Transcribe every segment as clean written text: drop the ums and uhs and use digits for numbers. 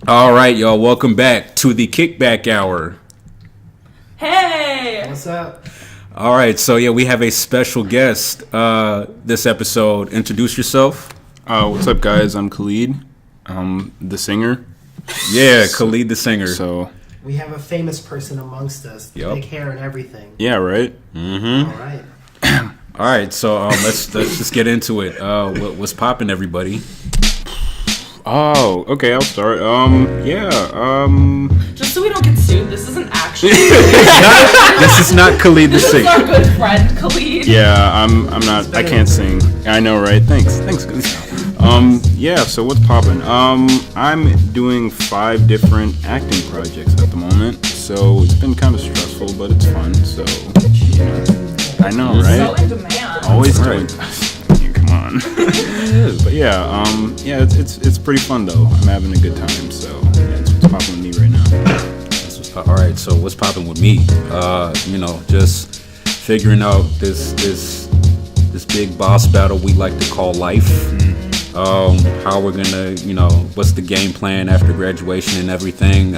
All right, y'all. Welcome back to the Kickback Hour. Hey! What's up? All right, so yeah, we have a special guest this episode. Introduce yourself. What's up, guys? I'm Khalid. The singer. Yeah, Khalid the singer. So We have a famous person amongst us. Yep. Big hair and everything. yeah, right. Mm-hmm. All right. All right, so let's just get into it. What's poppin', everybody? Oh, okay. I'll start. Just so we don't get sued, this isn't actually This is not Khalid the This is singer. our good friend, Khalid. Yeah, I'm not. I can't sing. I know, right? Thanks, guys. Yeah. So what's poppin'? I'm doing 5 different acting projects at the moment. So it's been kind of stressful, but it's fun. So you know, I know, So right? in demand. Always Right. doing. Come on. But yeah, it's pretty fun though. I'm having a good time. So yeah, it's what's popping with me right now. All right, so what's poppin' with me? Just figuring out this big boss battle we like to call life. How we're gonna, what's the game plan after graduation and everything.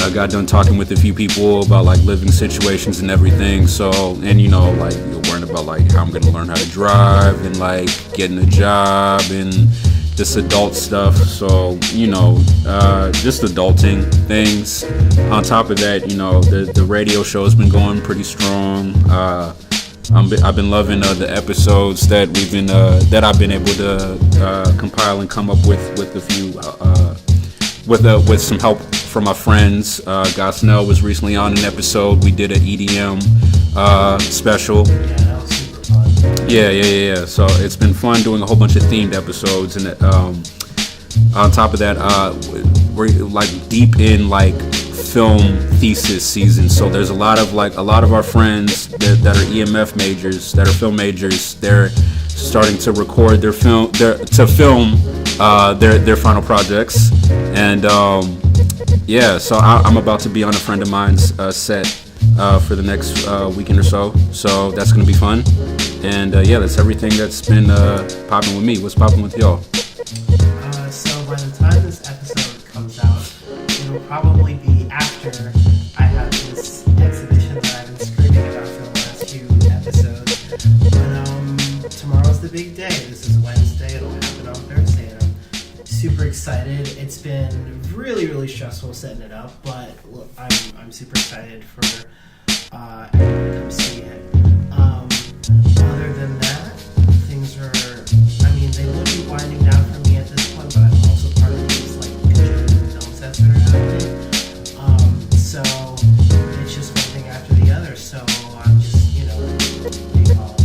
I got done talking with a few people about like living situations and everything. So, and you're worrying about like how I'm gonna learn how to drive and like getting a job and this adult stuff. So, just adulting things. On top of that, the radio show's been going pretty strong. I've been loving the episodes that I've been able to compile and come up with a few with some help from my friends. Gosnell was recently on an episode. We did an EDM special. Yeah, that was super fun. Yeah. So it's been fun doing a whole bunch of themed episodes, and on top of that, we're like deep in like film thesis season. So there's a lot of our friends that are EMF majors, that are film majors. They're starting to record their film, their final projects, and so I'm about to be on a friend of mine's set for the next weekend or so. So that's gonna be fun, and that's everything that's been popping with me. What's popping with y'all? So by the time this episode comes out, it'll probably be after I have this exhibition that I've been screaming about for the last few episodes. But tomorrow's the big day. This is Wednesday. It'll happen on Thursday, and I'm super excited. It's been really, really stressful setting it up, but look, I'm super excited for everyone to come see it. Other than that, things are. They would be winding down for me at this point, but I'm also part of these like film sets that are happening. So it's just one thing after the other. So I'm just, what do you call it?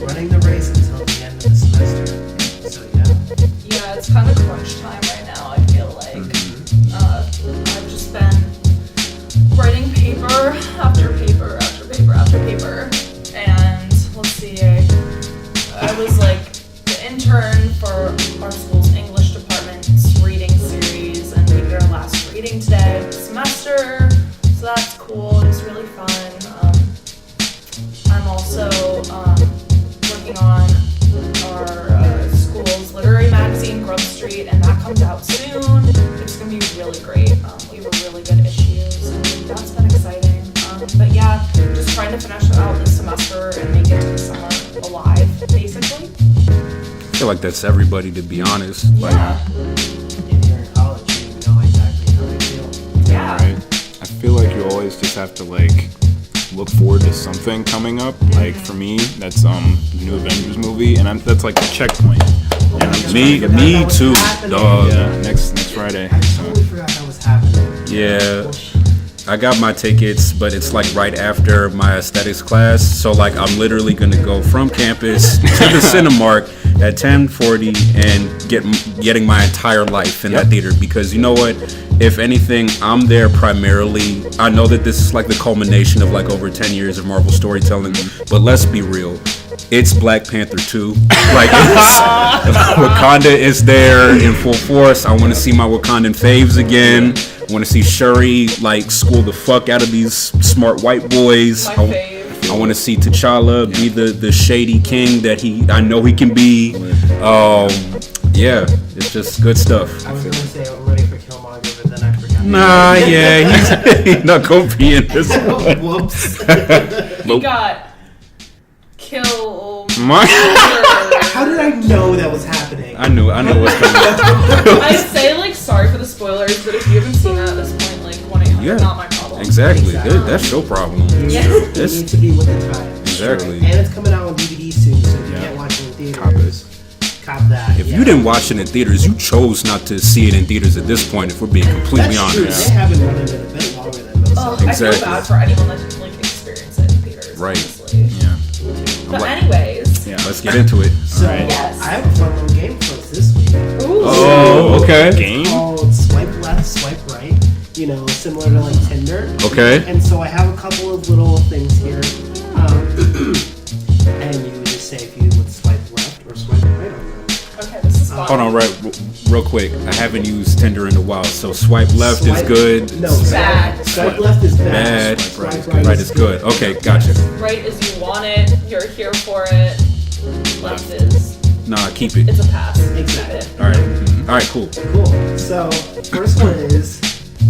Running the race until the end of the semester. So yeah. Yeah, it's kind of crunch time right now, I feel like. I've just been writing paper after paper after paper after paper. And let's see, I was like the intern for our school's English department's reading series, and we did our last reading today of the semester, so that's cool. It was really fun. I'm also working on our school's literary magazine, Grove Street, and that comes out soon. It's going to be really great. We have a really good issue, so that's been exciting. But yeah, just trying to finish out this semester and make it to the summer alive, basically. I feel like that's everybody, to be honest. Yeah. If you're in college, you know exactly how they feel. Yeah. Right. I feel like you always just have to like look forward to something coming up. Like for me, that's the new Avengers movie, and that's like the checkpoint. And I'm just Me trying to get that. too, dog. Yeah, next Friday. I totally forgot that was happening. Yeah. Bullshit. I got my tickets, but it's like right after my aesthetics class. So like I'm literally gonna go from campus to the Cinemark at 10:40 and getting my entire life in that theater, because you know what? If anything, I'm there primarily. I know that this is like the culmination of like over 10 years of Marvel storytelling, but let's be real. It's Black Panther 2. Like Wakanda is there in full force. I want to see my Wakandan faves again. I want to see Shuri like school the fuck out of these smart white boys. My fave. I want to see T'Challa be the shady king that I know he can be. Yeah, it's just good stuff. I was gonna say I'm ready for Killmonger, but then I forgot. Nah, yeah, he's not gonna be in this one. Whoops. He got killed. How did I know that was happening? I knew what's coming. I say like sorry for the spoilers, but if you haven't seen that at this point, like 1-800, Yeah. not my problem. Exactly. That's your problem. Yeah. You need to be with the times. Exactly. And it's coming out on DVD soon, so if you can't watch it in theaters, cop that. If you didn't watch it in theaters, you chose not to see it in theaters at this point. If we're being completely That's true. honest. They haven't run it a bit longer than most. Oh, Exactly. I feel bad for anyone that didn't like experience it in theaters. Right. Honestly. Yeah. But anyways. Yeah. Let's get into it. So Alright. Yes. I have a fun little game for us this week. Ooh. Oh, okay. Game? It's called Swipe Left, Swipe Right. You know, similar to like Tinder. Okay. And so I have a couple of little things here. And you would just say if you would swipe left or swipe right on them. Okay, this is fun. Hold on, real quick. I haven't used Tinder in a while, so swipe left is good. No, Bad. Swipe left is bad. Bad. Swipe Right is good. Okay, gotcha. Right is you want it, you're here for it. Left is Nah, keep it. it's a pass. Exactly. All right, cool. Cool. So, first one is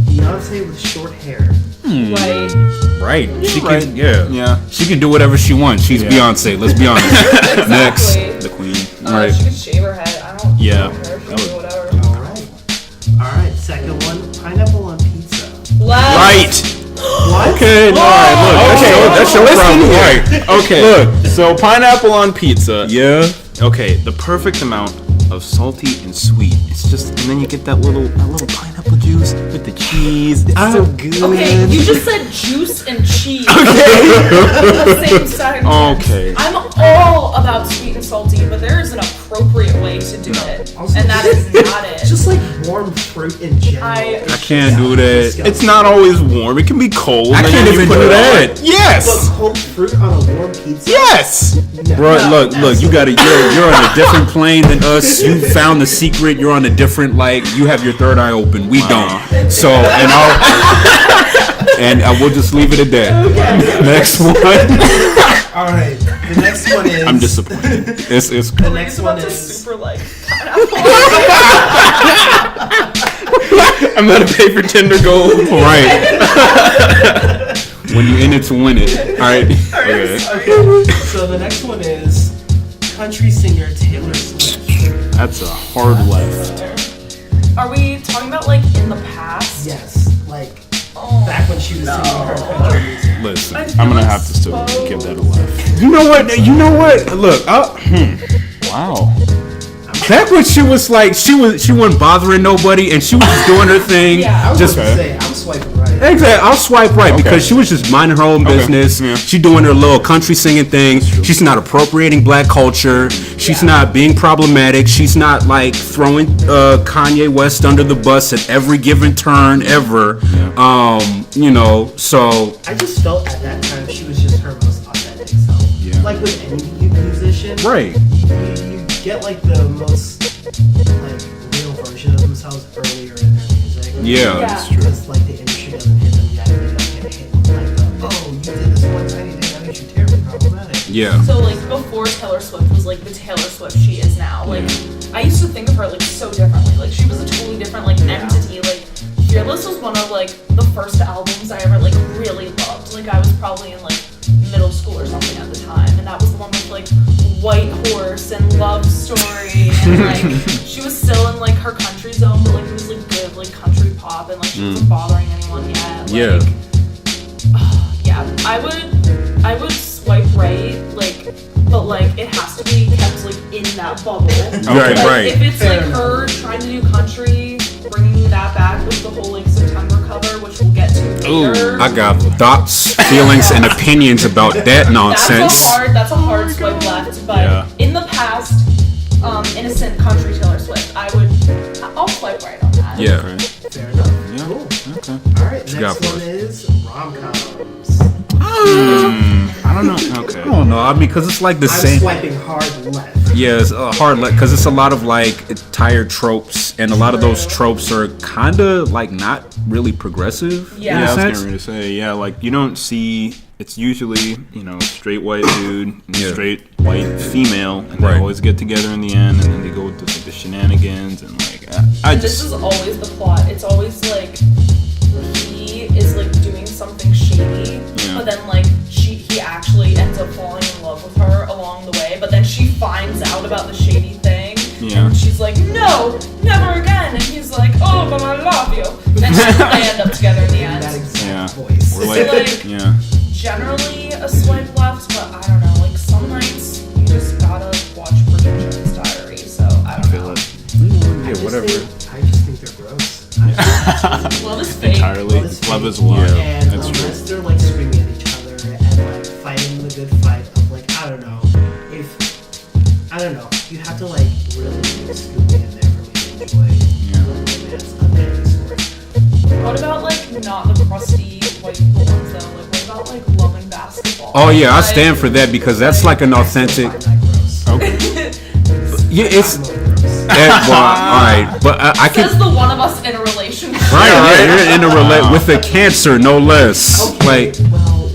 Beyonce with short hair. Right. Right. She right. can. Yeah. Yeah. She can do whatever she wants. She's Yeah. Beyonce. Let's be honest. Next. Exactly. The queen. Right. She could shave her head. I don't Yeah. care. She That can do would- whatever. Alright, second one, pineapple on pizza. Left. Right. What? Okay. All right. Look. That's your Listen problem. here. Right. Okay. Look. So pineapple on pizza. Yeah. Okay, the perfect amount of salty and sweet. It's just, and then you get that little pineapple juice with the cheese. It's so good. Okay, you just said juice and cheese. In the same sentence. Okay. I'm all about sweet and salty, but there is an appropriate way to do it. Also, And that is not it. Just like warm fruit in general. I can't do that. It's not always warm. It can be cold. I and then can't you even put do it that. on. Yes. But cold fruit on a warm pizza? Yes. No. Bro, No, look, you gotta, you're on a different plane than us. You found the secret. You're on a different, like, you have your third eye open. We don't. So, and I will just leave it at that. Next one. Alright, the next one is. I'm disappointed. It's The next It's one about to is. super like I'm gonna pay for Tinder Gold. right. When you in it to win it. All right. Okay, so the next one is country singer Taylor Swift. That's a hard left. Are we talking about like in the past? Yes, like Oh, back when she was singing her country music. Listen. I feel I'm gonna have to still exposed. give that a left. You know what? Look. Wow. Back when she was like, she wasn't bothering nobody, and she was just doing her thing. Yeah. I was Just about to say, I'm swiping right. exactly. I'll swipe right Okay. because she was just minding her own Okay. business. Yeah. She doing her little country singing thing. She's not appropriating black culture. She's not being problematic. She's not like throwing Kanye West under the bus at every given turn ever. So I just felt at that time she was just her most authentic self. Yeah. Like with any musician, right. you get like the most like real version of themselves earlier in their music. Yeah. That's true. Because like the industry doesn't hit them yet, and they don't get hit with like the you did this one tiny thing that makes you terribly problematic. Yeah. So like before Taylor Swift was like the Taylor Swift she is now. Like I used to think of her like so differently. Like she was a totally different like entity. Like Fearless was one of like the first albums I ever like really loved. Like I was probably in like middle school or something at the time, and that was the one with like White Horse and Love Story, and like she was still in like her country zone, but like it was like good like country pop, and like she wasn't bothering anyone yet. Yeah. Like, yeah, I would swipe right, like, but like it has to be kept like in that bubble. Right, Like, right. If it's Fair like enough. her trying to do country, bringing that back with the whole like September cover, which we'll get to later. I got thoughts, feelings, and opinions about that nonsense. That's a hard swipe left, but Yeah. in the past, innocent country Taylor Swift, I'll swipe right on that. Yeah. Fair enough. Yeah. Cool. Okay. Alright, you got next for one us? is rom-coms. I don't know. Okay. I don't know. I mean, because it's like the I'm same. swiping hard left. Yeah, it's hard because it's a lot of like tired tropes, and a lot of those tropes are kind of like not really progressive. Yeah. in a Yeah, I was sense. getting ready to say, like you don't see it's usually, straight white dude and Yeah. straight white female, and they Right. always get together in the end, and then they go with the shenanigans, and like, This is always the plot. It's always like he is like doing something shady, Yeah. but then like he actually ends up falling in love with her along the way. But then she finds out about the shady thing, Yeah. and she's like, "No, never again." And he's like, "Oh, but I love you." And they end up together in the That end. exact Yeah. voice. Or like, like- yeah. Generally a swipe left, but I don't know. Like some nights you just gotta watch Bridget Jones' Diary. So I don't Feel know. it. I just whatever. I just think they're gross. Love is fake. Entirely. Love is love. Yeah. And That's true. unless they're like screaming at each other and like fighting the good fight of like, I don't know, you have to like really scoop me in there for me to enjoy romance of any sort. What about like not the crusty white people ones though? Like what about like Love and Basketball? Oh yeah, I Like, stand for that because that's like an I still authentic. find that gross. Okay. Yeah, it's. I'm really gross. Alright, but I can. Says the one of us in a relationship. Right, yeah, you're in a with a cancer, no less. Okay, well,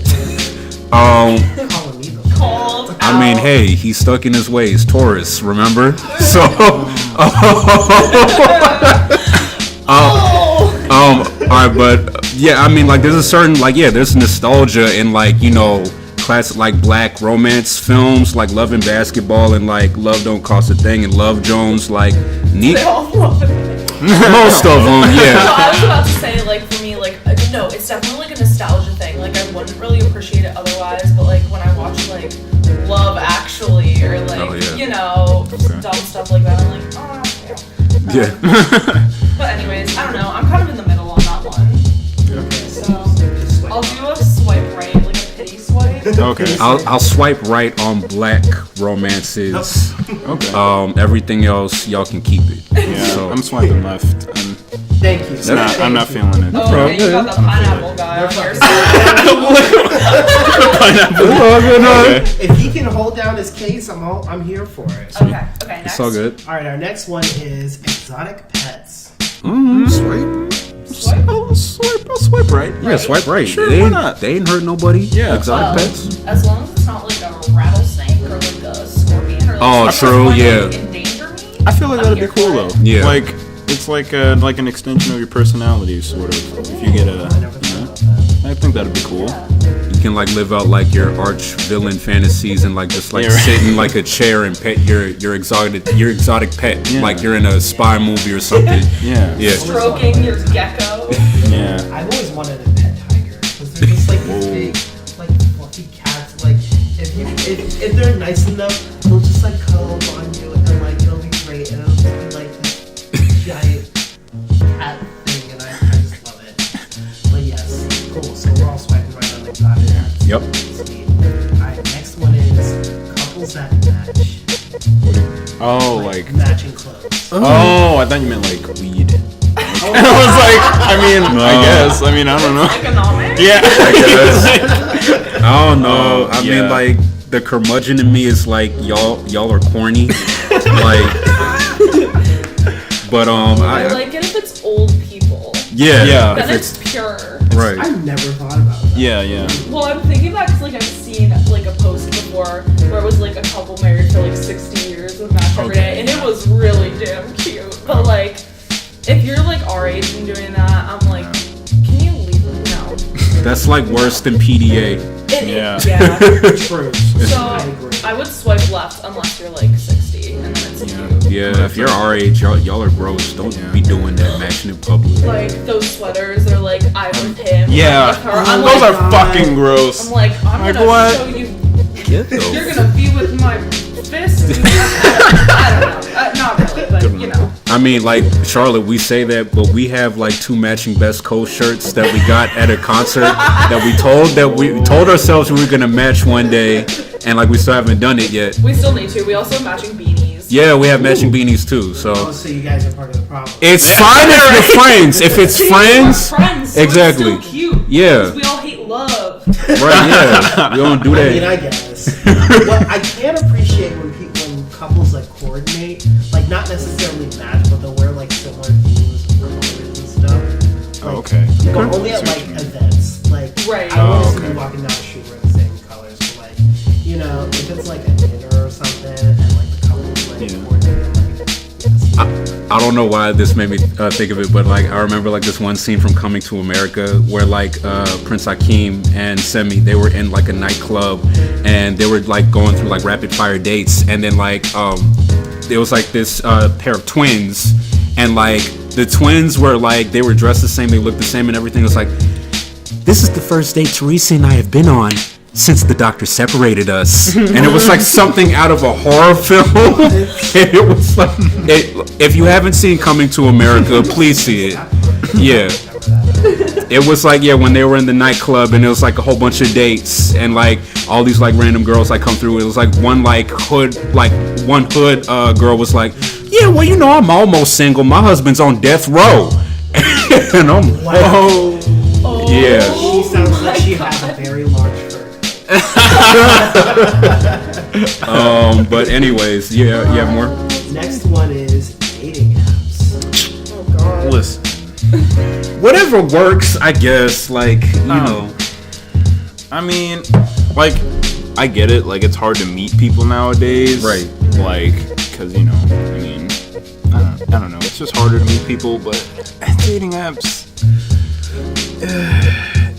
Like, calling me the Called I mean, out. hey, he's stuck in his ways, Taurus, remember? So, Oh. alright, but yeah, I mean, like, there's a certain, like, yeah, there's nostalgia in, like, classic, like, black romance films, like Love and Basketball, and, like, Love Don't Cost a Thing, and Love Jones, like, neat. They all love it. Most of them, So yeah. I was about to say, like, for me, like, no, it's definitely like a nostalgia thing. Like, I wouldn't really appreciate it otherwise, but, like, when I watch, like, Love Actually, or, like, Oh, yeah. dumb stuff like that, I'm like, oh, Yeah. But anyways, I don't know. I'm kind of in the middle on that one. So, I'll do a swipe right, like a pity swipe. Okay. I'll swipe right on black romances. Okay. Everything else, y'all can keep it. Yeah. So, I'm swiping left. Thank you. I'm not feeling it. Oh, okay, you got the pineapple guy on your side. Okay. If he can hold down his case, I'm here for it. Okay, next. it's all good. All right, our next one is exotic pets. Swipe? I'll swipe right. Yeah, swipe right. Sure, they why ain't, not? They ain't hurt nobody. Yeah. Exotic Well, pets. as long as it's not like a rattlesnake or like a scorpion or like Oh, something true, that's yeah. going to endanger me. I feel like I'm that'd be here cool for though. it. Yeah. Like it's like an extension of your personality, sort of. If you get I never thought about that. I think that'd be cool. You can like live out like your arch villain fantasies and like just like Yeah, right. sit in like a chair and pet your exotic pet, Yeah. like you're in a spy movie or something. Yeah. Yeah. Stroking your gecko. Yeah. I've always wanted a pet tiger because they're just like these big, like fluffy cats. Like if they're nice enough, they'll just like cuddle up on you and like it'll be great and it'll just be like this giant cat thing and I just love it. But yes, cool. So we're all swiping right on the exotic pets. Yep. Sweet. All right, next one is couples that match. Oh, like. matching clothes. Oh, I thought you meant like weed. Oh, I was like, I guess. I don't know. Economic. Yeah. I don't know. I yeah. mean, like the curmudgeon in me is like y'all are corny. Like, but I I like it if it's old people. yeah Yeah. Then if it's pure. right. I've never thought about that. Yeah. Well, I'm thinking back because like I've seen like a post before where it was like a couple married for like 60 years with match every day, and it was really damn cute. But like, if you're like our age and doing that, I'm like, can you leave? No. That's like worse than PDA. Yeah. Yeah. True. So I agree. I would swipe left unless you're like 60, and then it's cute. Yeah, if you're our age, y'all are gross. Don't be doing that, matching in public. Like those sweaters, they're like I'm with him. Yeah. I'm with her. I'm Those like, are fucking gross. I'm like, I'm Like gonna what? show you. Get You're gonna be with my fist. I don't know. Not really, but you know. I mean, like Charlotte, we say that, but we have like 2 matching Best Coast shirts that we got at a concert that we told ourselves we were gonna match one day, and like we still haven't done it yet. We still need to. We also have matching beanies. Yeah, we have matching beanies too. So Oh, so you guys are part of the problem. it's fine if you're friends. If it's See, friends, we're friends, so exactly. It's still cute. Yeah. Because we all hate love. right? Yeah, we don't do I mean, that. I guess. What I can appreciate when couples like coordinate, like not necessarily match, but they'll wear like similar themes and colors and stuff. Like, Okay. But only at like events. Like Right. I want to okay. be walking down the street wearing I don't know why this made me think of it, but like I remember like this one scene from Coming to America where like Prince Hakeem and Semi, they were in like a nightclub and they were like going through like rapid fire dates, and then like there was like this pair of twins, and like the twins were like, they were dressed the same, they looked the same and everything. It was like, this is the first date Teresa and I have been on since the doctor separated us. And it was like something out of a horror film. And it was like, if you haven't seen Coming to America, please see it. Yeah. It was like, yeah, when they were in the nightclub and it was like a whole bunch of dates and like all these like random girls like come through. It was like one hood girl was like, yeah, well, you know, I'm almost single. My husband's on death row. And I'm like, oh, yeah. She sounds like she has a very large fur. But anyways, yeah, more. Next one is dating apps. Oh god. Listen, Whatever works, I guess. Like, you know. I mean, like, I get it. Like, it's hard to meet people nowadays. Right. Like, because, you know, I mean, I don't know. It's just harder to meet people, but dating apps.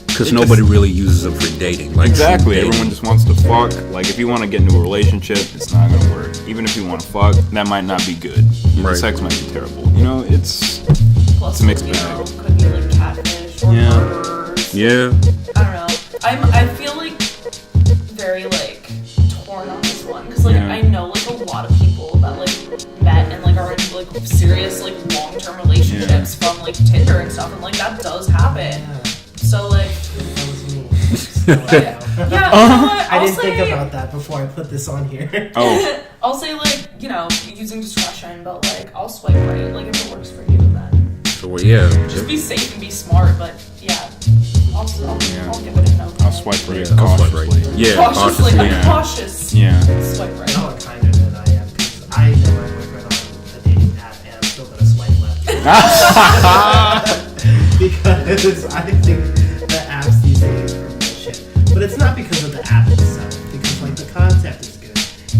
Because nobody really uses them for dating. Like, Exactly. dating. Everyone just wants to fuck. Like, if you want to get into a relationship, it's not going to work. Even if you want to fuck, that might not be good. Right. The sex might be terrible. You know, it's Plus, a mixed you know, bag. could be like catfish or Yeah. murders. Yeah. I don't know. I feel like very like torn on this one because like Yeah. I know like a lot of people that like met and like are in like serious like long-term relationships from like Tinder and stuff, and like that does happen. So like That was me. yeah, you know what? I I'll didn't say, think about that before I put this on here. Oh, I'll say like, you know, using discretion, but like I'll swipe right. Like if it works for you, then So, yeah. just be safe and be smart. But yeah, I'll give it a no. I'll swipe right Yeah, I'll swipe cautiously. right. Yeah, Cautiously, cautiously. I'm cautious. Yeah. Swipe right. Y'all are kinder than I am because I met my boyfriend on a dating app and I'm still gonna swipe left. Because I think the apps these days are bullshit. But it's not because of the app itself, because like the concept is good.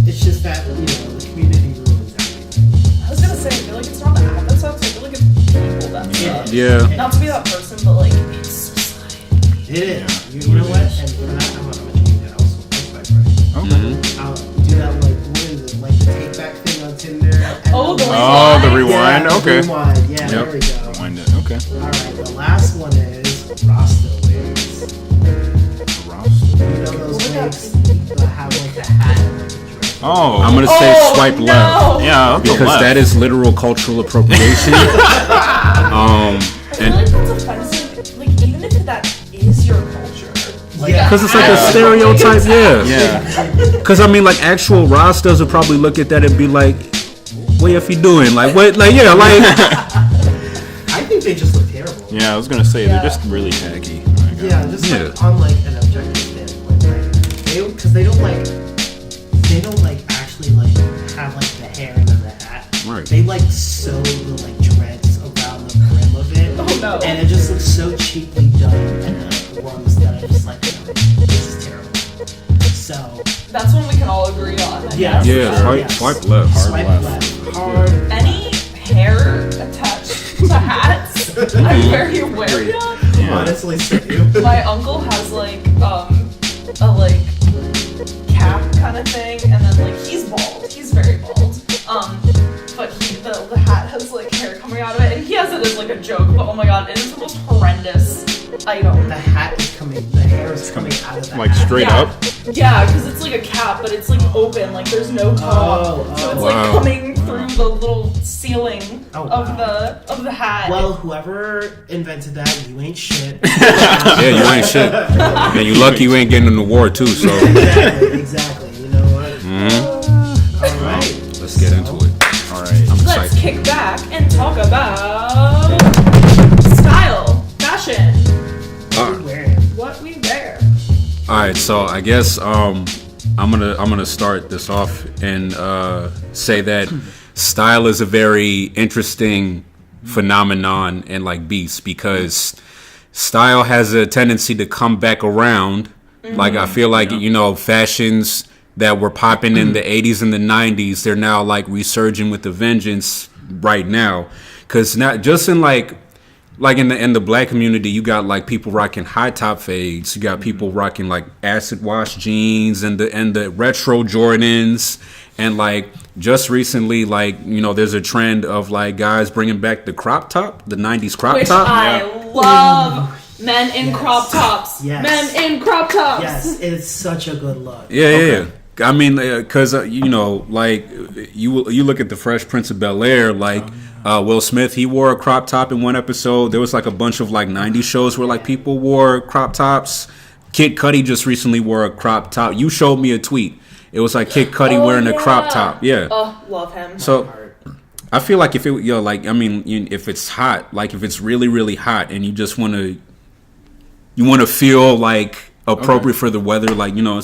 It's just that, you know, the community ruins everything. I was gonna say, I feel like it's not the app that sucks. I feel like it's people that suck. Yeah. Not to be that person, but like it's society. It is. You know what? And for that, I'm gonna change it. I'll swipe right. I'll do that like, what is it? Like the Kickback thing on Tinder. And Oh, the Oh, the rewind? rewind? Yeah, Okay. Rewind. Yeah, Yep. there we go. Rewind it. Okay. Alright, the last one is Rasta wigs. You know those What would wigs that have like a hat and like a dress? Oh. I'm going to say Oh, swipe no. left. Yeah, that's the Because left. that is literal cultural appropriation. I feel And like that's offensive. Like even if that is your culture. Like, Yeah. because it's like a I- stereotype, yeah. Yeah. Because I mean, like actual Rastas would probably look at that and be like, "What if you doing? Like what? Like yeah, like I think they just look terrible. Yeah, I was gonna say Yeah. they're just really tacky. Yeah, just like Yeah. on like an objective standpoint, like because they don't like actually like have like the hair and then the hat. Right. They like sew the like dreads around the brim of it. Oh no. And it just looks so cheaply done and like ones that are just like, this is terrible. So That's one we can all agree on. I Yeah. guess. yeah, swipe left. Hard swipe left. left. Hard. Any hair attached to hats, I'm very wary of. Yeah. Honestly, same. My uncle has like a like cap kind of thing, and then like he's bald. He's very bald. But the hat has like hair coming out of it, and he has it as like a joke. But oh my god, it is the most horrendous item. The hat is coming. The hair is coming out of the Like hat. straight Yeah. up. Yeah, because it's like a cap, but it's like open, like there's no top, Oh, so it's wow. like coming through the little ceiling Oh, of wow. the hat. Well, whoever invented that, you ain't shit. Yeah, you ain't shit. And you lucky you ain't getting an award too. So Exactly. You know what? All right. let's get into it. All right. I'm Let's excited. kick back and talk about style, fashion, what we wear. All right, so I guess I'm gonna start this off and say that style is a very interesting phenomenon and like beast because style has a tendency to come back around. Like I feel like you know fashions that were popping in the 80s and the 90s, they're now like resurging with a vengeance right now, because not just in like in the black community, you got like people rocking high top fades, you got people rocking like acid wash jeans and the retro Jordans, and like just recently, like, you know, there's a trend of like guys bringing back the crop top, the 90s crop Which top. I love. Men in crop tops. Yes. Men in crop tops. Yes, it's such a good look. Yeah. I mean, because you know, like you look at the Fresh Prince of Bel-Air, like Will Smith, he wore a crop top in one episode. There was like a bunch of like 90s shows where like people wore crop tops. Kid Cudi just recently wore a crop top. You showed me a tweet. It was like Kid Cudi wearing a crop top. Yeah. Oh, love him. So I feel like if it, like, I mean, if it's hot, like if it's really, really hot, and you just want to feel like appropriate for the weather, like, you know,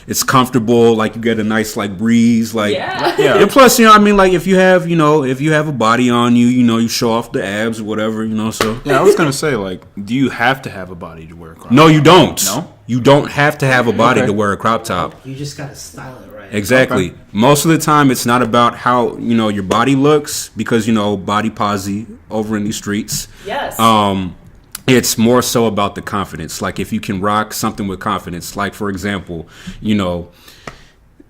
it's comfortable, like you get a nice like breeze, like yeah. And plus, you know, I mean, like if you have a body on you, you know, you show off the abs or whatever, you know. So yeah, I was gonna say, like, do you have to have a body to wear a crop top? No, you don't. No, you don't have to have a body to wear a crop top. You just gotta style it right. Exactly. Okay. Most of the time, it's not about how, you know, your body looks, because, you know, body posse over in these streets. Yes. It's more so about the confidence. Like if you can rock something with confidence, like for example, you know,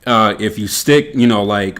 if you stick, you know, like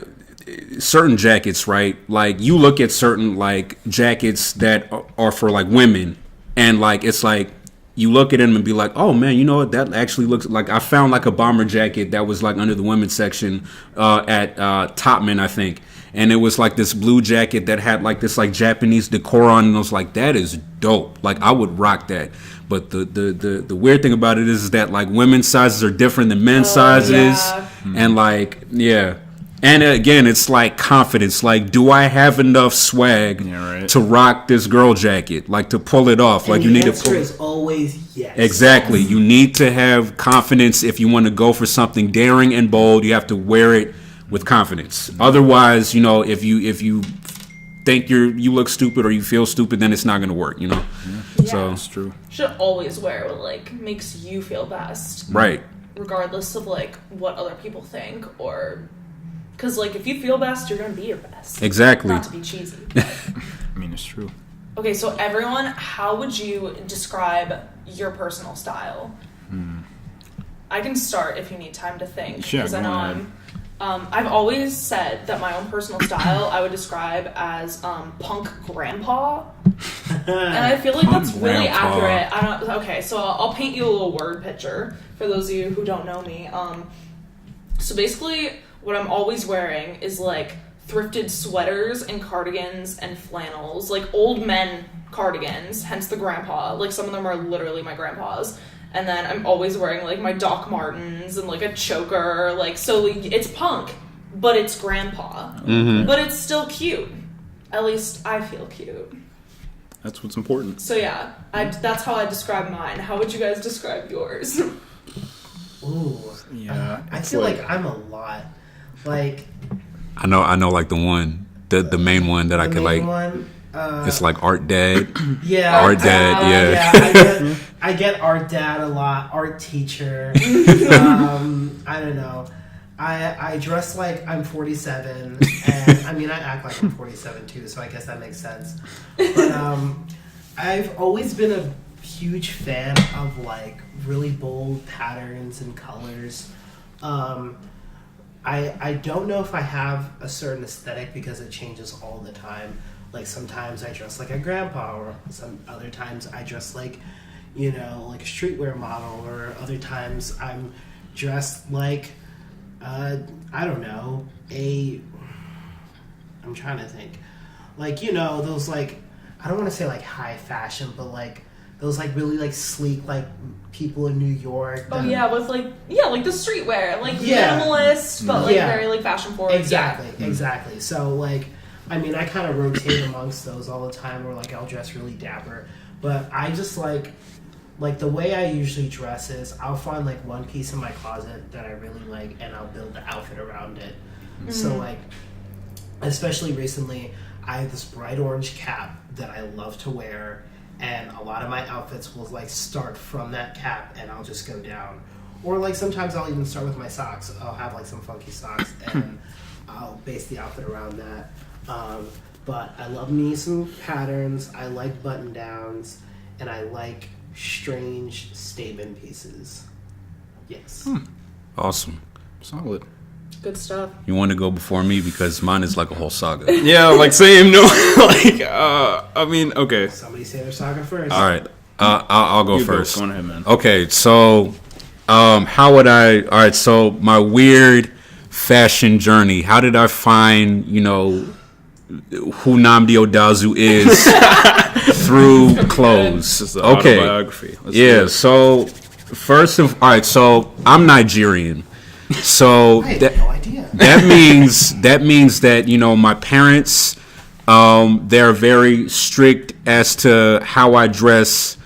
certain jackets, right? Like you look at certain like jackets that are for like women, and like it's like you look at them and be like, oh man, you know what? That actually looks like, I found like a bomber jacket that was like under the women's section at Topman, I think. And it was like this blue jacket that had like this like Japanese decor on, and I was like, that is dope. Like I would rock that. But the weird thing about it is that like women's sizes are different than men's sizes. Yeah. And like, yeah. And again, it's like confidence. Like, do I have enough swag to rock this girl jacket? Like to pull it off? And like you need to pull. The answer is always yes. Exactly. You need to have confidence if you want to go for something daring and bold. You have to wear it with confidence. Otherwise, you know, if you think you look stupid or you feel stupid, then it's not going to work, you know. Yeah. So that's true. You should always wear what like makes you feel best, right, regardless of like what other people think, or because like if you feel best, you're gonna be your best. Exactly. Not to be cheesy. But. I mean, it's true. Okay, so everyone, how would you describe your personal style? I can start if you need time to think, Sure, because I know I've always said that my own personal style I would describe as punk grandpa, and I feel like that's really accurate. Okay, so I'll paint you a little word picture for those of you who don't know me. So basically, what I'm always wearing is like thrifted sweaters and cardigans and flannels, like old men cardigans, hence the grandpa. Like some of them are literally my grandpa's. And then I'm always wearing like my Doc Martens and like a choker, like, so it's punk, but it's grandpa. Mm-hmm. But it's still cute. At least I feel cute. That's what's important. So yeah, that's how I describe mine. How would you guys describe yours? Ooh. Yeah. I feel like I'm a lot. Like, I know like the main one that I could like one, it's like Art Dad. Yeah. Art Dad, yeah. I get art dad a lot, art teacher. I don't know. I dress like I'm 47, and I mean I act like I'm 47 too, so I guess that makes sense. But I've always been a huge fan of like really bold patterns and colors. I don't know if I have a certain aesthetic because it changes all the time. Like sometimes I dress like a grandpa, or some other times I dress like, you know, like a streetwear model, or other times I'm dressed like, I don't know, I'm trying to think, like, you know, those like, I don't want to say like high fashion, but like those like really like sleek like people in New York. Oh yeah, with like like the streetwear, like minimalist, but like very like fashion forward. Exactly. So like, I mean, I kind of rotate amongst those all the time, where like I'll dress really dapper, but I just like the way I usually dress is I'll find like one piece in my closet that I really like, and I'll build the outfit around it. Mm-hmm. So like, especially recently, I have this bright orange cap that I love to wear, and a lot of my outfits will like start from that cap, and I'll just go down. Or like sometimes I'll even start with my socks. I'll have like some funky socks, and I'll base the outfit around that. But I love me some patterns. I like button downs, and I like strange statement pieces. Yes. Awesome. Solid. Good stuff. You want to go before me because mine is like a whole saga. Yeah, like same. No, I mean, okay. Somebody say their saga first. All right. I'll go You first. Go ahead, man. Okay, so how would I? All right, so my weird fashion journey. How did I find who Nnamdi Odazu is through clothes? This is the Okay, autobiography. Let's do yeah. it. So all right. So I'm Nigerian. So I had no idea. that means that my parents they're very strict as to how I dress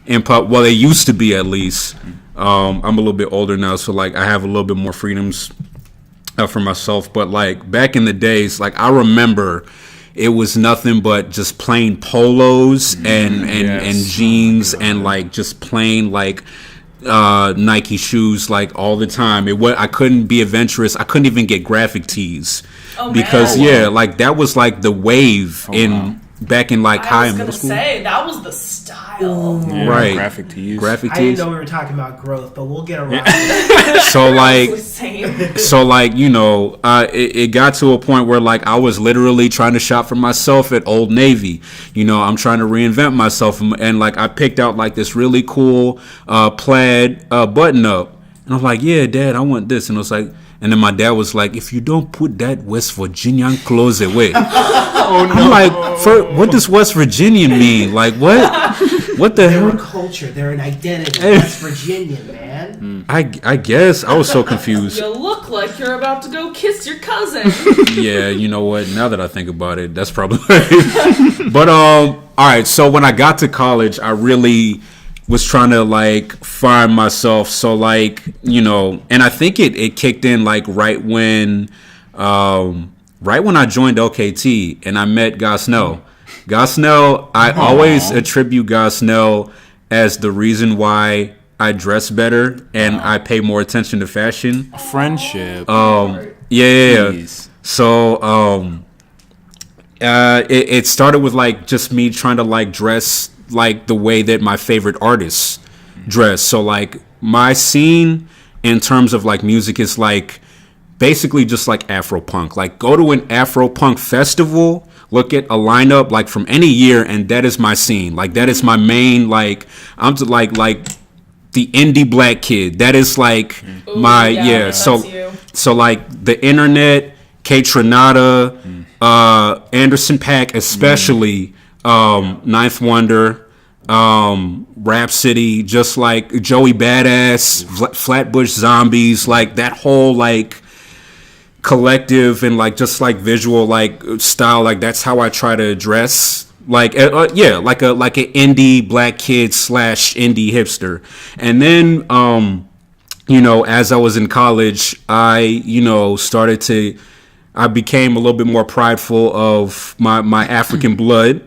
in pub. Well, they used to be, at least. I'm a little bit older now, so like I have a little bit more freedoms for myself. But like back in the days, like I remember it was nothing but just plain polos and jeans and like just plain like Nike shoes like all the time. I couldn't be adventurous. I couldn't even get graphic tees because like that was like the wave back in like high and middle school. Say that was the style. Yeah, Right. Graphic tees. Graphic I didn't tees. know we were talking about growth, but we'll get around. So like Same. it got to a point where like I was literally trying to shop for myself at Old Navy. I'm trying to reinvent myself, and like I picked out like this really cool plaid button up, and I was like, yeah, Dad, I want this, and I was like, and then my dad was like, if you don't put that West Virginian clothes away. I'm like, what does West Virginian mean? Like what? What the They're hell? a culture. They're an identity. West Virginian, man. I guess I was so confused. You look like you're about to go kiss your cousin. Yeah, you know what? Now that I think about it, that's probably right. But all right. So when I got to college, I really was trying to like find myself. So like and I think it kicked in like right when I joined LKT and I met Gosnell. Gosnell, I always attribute Gosnell as the reason why I dress better and I pay more attention to fashion. Friendship. Yeah. Please. So it started with like just me trying to like dress like the way that my favorite artists dress. So like my scene in terms of like music is like basically just like Afro punk. Like go to an Afro punk festival, look at a lineup like from any year, and that is my scene. Like that is my main like I'm to like the indie black kid. That is like my that's you. So like the internet, K Tronada, Anderson .Paak especially, Ninth Wonder, Rhapsody, just like Joey Badass, Flatbush Zombies, like that whole like collective and like just like visual like style, like that's how I try to dress. Like like an indie black kid / indie hipster. And then as I was in college, I became a little bit more prideful of my African blood.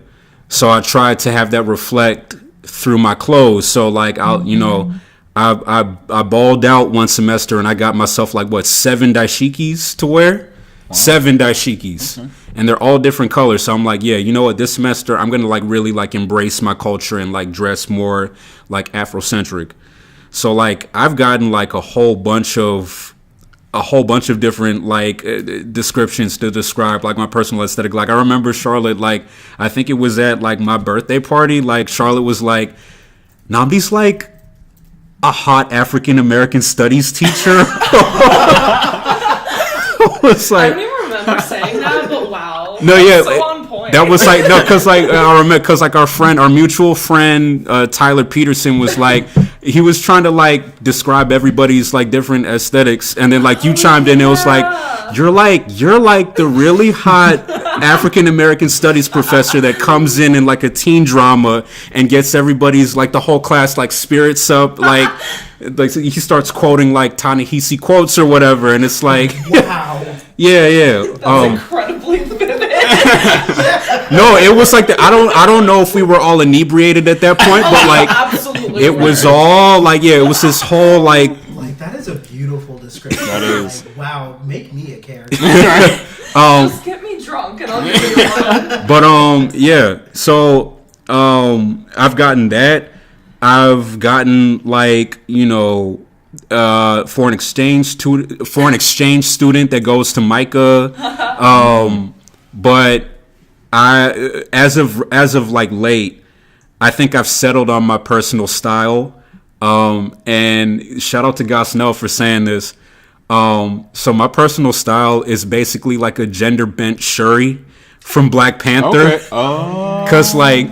So I tried to have that reflect through my clothes. So like I balled out one semester and I got myself like 7 dashikis to wear. Wow. 7 dashikis. Okay. And they're all different colors. So I'm like, yeah, you know what, this semester I'm gonna like really like embrace my culture and like dress more like Afrocentric. So like I've gotten like a whole bunch of different like descriptions to describe like my personal aesthetic. Like I remember Charlotte, like I think it was at like my birthday party, like Charlotte was like, Nnamdi's like a hot African American studies teacher. Was like, I don't even remember saying that, but wow. No, yeah, so on point. That was like because like I remember because like our mutual friend Tyler Peterson was like he was trying to like describe everybody's like different aesthetics, and then like you chimed in. It was like you're like the really hot African American studies professor that comes in like a teen drama and gets everybody's like the whole class like spirits up like he starts quoting like Ta-Nehisi quotes or whatever, and it's like Wow. yeah. That's incredibly vivid. No, it was like I don't know if we were all inebriated at that point, but like absolutely it was all like it was this whole like that is a beautiful description. That is. Like, wow, make me a character. Just get me drunk drunk and I'll give you one. But yeah. So I've gotten that. I've gotten like, you know, foreign exchange student that goes to Micah. But I as of like late, I think I've settled on my personal style. And shout out to Gosnell for saying this. So my personal style is basically like a gender bent Shuri from Black Panther. Okay. Oh. Cause like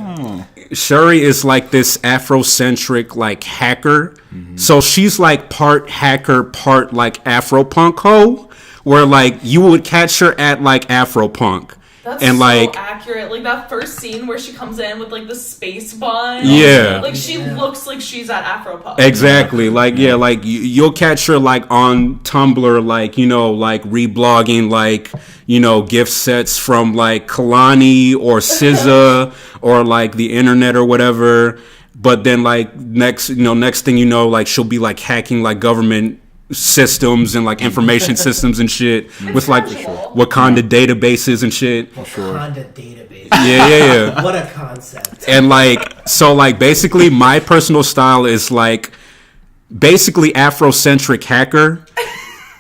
Shuri is like this Afrocentric like hacker. Mm-hmm. So she's like part hacker, part like Afropunk hoe, where like you would catch her at like Afropunk. That's and so like accurate. Like that first scene where she comes in with like the space bun. Yeah. Like she looks like she's at Afropunk. Exactly. Like yeah, like you'll catch her like on Tumblr, like, you know, like reblogging like, you know, gift sets from like Kalani or SZA or like the internet or whatever. But then like next thing you know, like she'll be like hacking like government systems and like information systems and shit with like Wakanda databases and shit. Wakanda database. Yeah. What a concept. And like, so like basically my personal style is like basically Afrocentric hacker.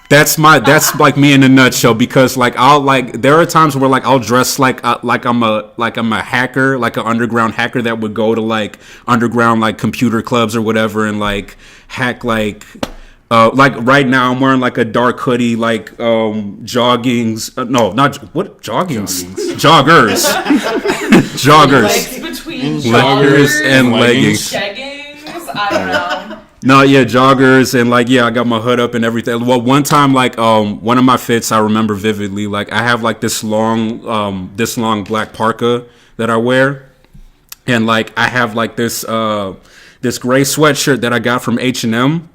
That's like me in a nutshell, because like I'll like, there are times where like I'll dress like I'm a hacker, like an underground hacker that would go to like underground like computer clubs or whatever and like hack like right now I'm wearing like a dark hoodie, like joggers, Legs between joggers and leggings. Jeggings? I don't know. No, yeah, joggers and like, yeah, I got my hood up and everything. Well, one time, like, one of my fits I remember vividly. Like, I have like this long black parka that I wear, and like I have like this gray sweatshirt that I got from H&M.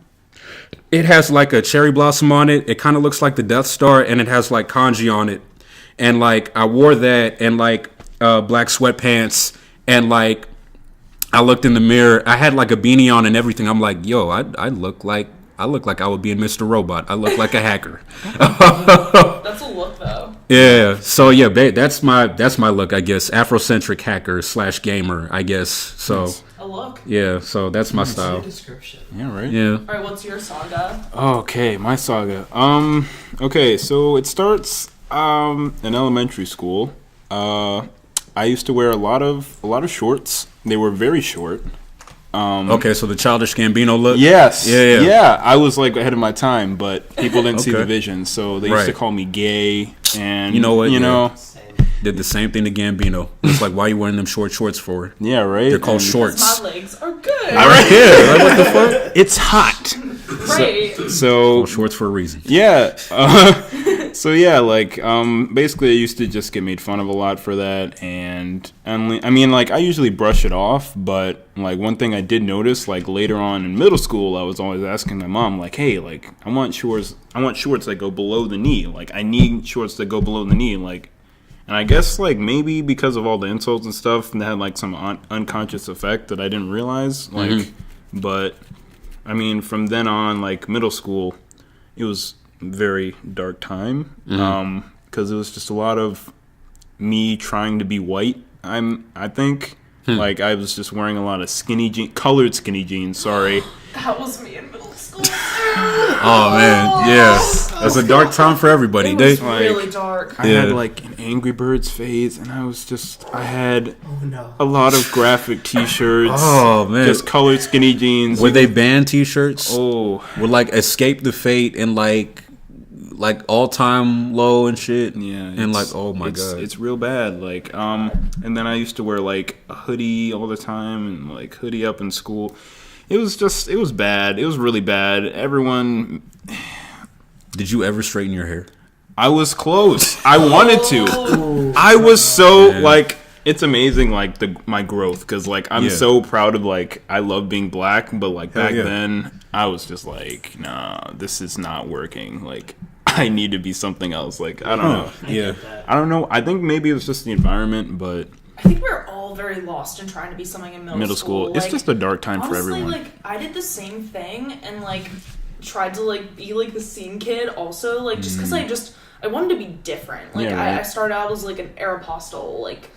It has like a cherry blossom on it. It kind of looks like the Death Star, and it has like kanji on it. And like I wore that and like black sweatpants, and like I looked in the mirror. I had like a beanie on and everything. I'm like, yo, I look like I would be in Mr. Robot. I look like a hacker. That's a look though. Yeah. So yeah, that's my look, I guess. Afrocentric hacker / gamer, I guess. So. Nice. A look. Yeah, so that's my style. Description. Yeah, right. Yeah. All right, what's your saga? Okay, my saga. Okay, so it starts in elementary school. I used to wear a lot of shorts. They were very short. Okay, so the Childish Gambino look. Yes. Yeah. Yeah, I was like ahead of my time, but people didn't see the vision, so they used to call me gay. And you know what? You know. Did the same thing to Gambino. It's like, why are you wearing them short shorts for? Yeah, right. They're called shorts. My legs are good. All right, yeah. Like, what the fuck? It's hot. Right. So shorts for a reason. Yeah. So yeah, like basically I used to just get made fun of a lot for that, and I mean, like, I usually brush it off, but like one thing I did notice, like later on in middle school, I was always asking my mom, like, hey, like I want shorts that go below the knee. Like I need shorts that go below the knee, like. And I guess, like, maybe because of all the insults and stuff, that had, like, some unconscious effect that I didn't realize. Like, but, I mean, from then on, like, middle school, it was a very dark time. Because it was just a lot of me trying to be white, I think. Like, I was just wearing a lot of colored skinny jeans, sorry. That was me in middle school. Oh, man, yeah. That's a dark time for everybody. It was really dark. I had, like, an Angry Birds phase, and I had a lot of graphic t-shirts. Oh, man. Just colored skinny jeans. Were they band t-shirts? Oh. With, like, Escape the Fate and, like All Time Low and shit? Yeah. And, like, oh, my God. It's real bad. Like, and then I used to wear, like, a hoodie all the time and, like, hoodie up in school. It was bad. It was really bad. Everyone... Did you ever straighten your hair? I was close. I wanted to. I was so, like, it's amazing, like, my growth. Because, like, I'm so proud of, like, I love being black. But, like, back then, I was just like, nah, this is not working. Like, I need to be something else. Like, I don't know. Yeah. I don't know. I think maybe it was just the environment, but... I think we're all very lost in trying to be something in middle school. It's just a dark time honestly, for everyone. Like, I did the same thing and, like, tried to, like, be, like, the scene kid also. Like, just because I wanted to be different. Like, Yeah, right. I started out as, like, an Aeropostale, like,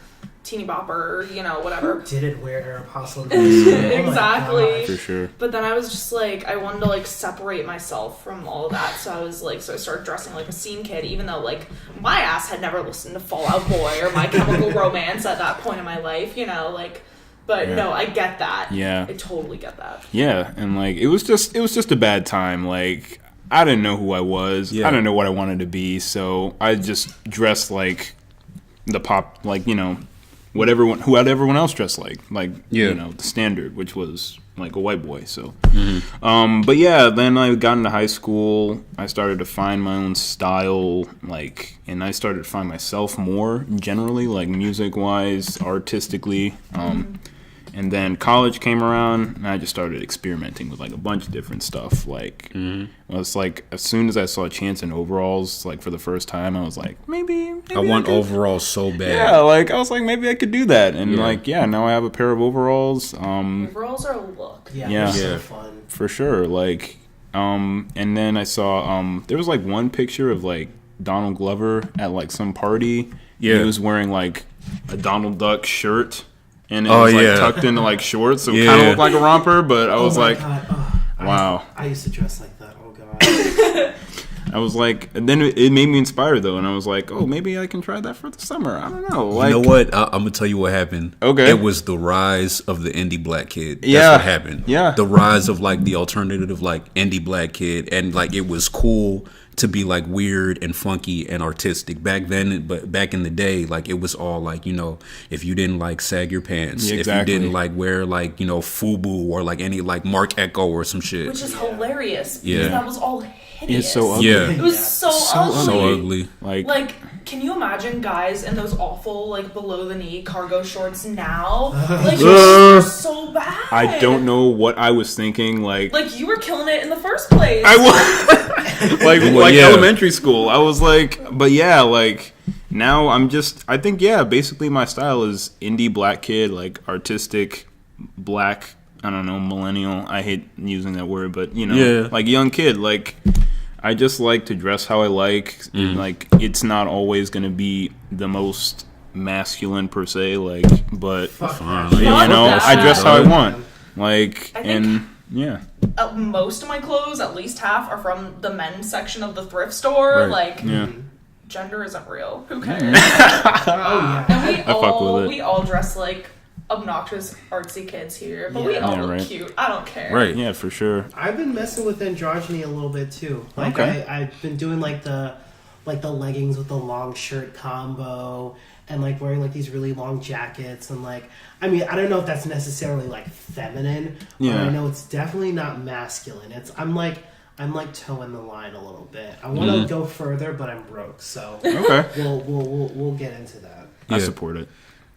teeny bopper, you know, whatever. Who didn't wear Aeropostale? Oh Exactly. For sure. But then I was just like, I wanted to like separate myself from all of that. So I was like, so I started dressing like a scene kid, even though like my ass had never listened to Fall Out Boy or My Chemical Romance at that point in my life, you know, like. But no, I get that. Yeah. I totally get that. Yeah, and like it was just a bad time. Like I didn't know who I was. Yeah. I didn't know what I wanted to be. So I just dressed like the pop, like you know. What everyone else dressed like you know, the standard, which was like a white boy. So, but yeah, then I got into high school. I started to find my own style, like, and I started to find myself more generally, like music wise, artistically. And then college came around, and I just started experimenting with like a bunch of different stuff. Like, well, it's like as soon as I saw Chance in overalls, like for the first time, I was like, maybe I want overalls so bad. yeah, like I was like, maybe I could do that, and Yeah. like, yeah, now I have a pair of overalls. Overalls are a look. Yeah, Yeah. they're Yeah. so fun. For sure, like, and then I saw there was like one picture of like Donald Glover at like some party. Yeah. He was wearing like a Donald Duck shirt, and it Oh, was like yeah. tucked into like shorts, so it Yeah. kind of looked like a romper. But I was oh my like, God. Oh, wow. I used to dress like that. Oh god. I was like, and then it made me inspired though, and I was like, oh, maybe I can try that for the summer. I don't know. Like, You know what? I'm gonna tell you what happened. Okay. It was the rise of the indie black kid. That's Yeah. what happened. Yeah. The rise of like the alternative like indie black kid, and like it was cool to be like weird and funky and artistic back then. But back in the day, like it was all like, you know, if you didn't like sag your pants, Yeah, if exactly. you didn't like wear like, you know, FUBU or like any like Mark Echo or some shit. Which is hilarious because Yeah. that was all hideous. It's so ugly. Yeah. It was so ugly. So ugly. Like, Can you imagine guys in those awful, like, below-the-knee cargo shorts now? Like, Ugh. it's so bad. I don't know what I was thinking. Like Like, you were killing it in the first place. I was like yeah. elementary school. I was like, but yeah, like now I think yeah, basically my style is indie black kid, like artistic black. I don't know, millennial. I hate using that word, but you know, Yeah. like young kid. Like I just like to dress how I like. Like it's not always gonna be the most masculine per se. Like, but Fuck Fine. that. you Fuck know, that. I dress how I want. Like I think- and yeah. Most of my clothes, at least half, are from the men's section of the thrift store. Right. Like, Yeah. gender isn't real. Who cares? Oh yeah. And we fuck with it. we all dress like obnoxious artsy kids here, but we Yeah. all Yeah, look right. cute. I don't care. Right. Yeah, for sure. I've been messing with androgyny a little bit too. Like Okay. I've been doing like the leggings with the long shirt combo and like wearing like these really long jackets and like I mean I don't know if that's necessarily like feminine, but Yeah. I know it's definitely not masculine. I'm like towing the line a little bit. I want to go further, but I'm broke, so Okay. we'll get into that. I Yeah. support it.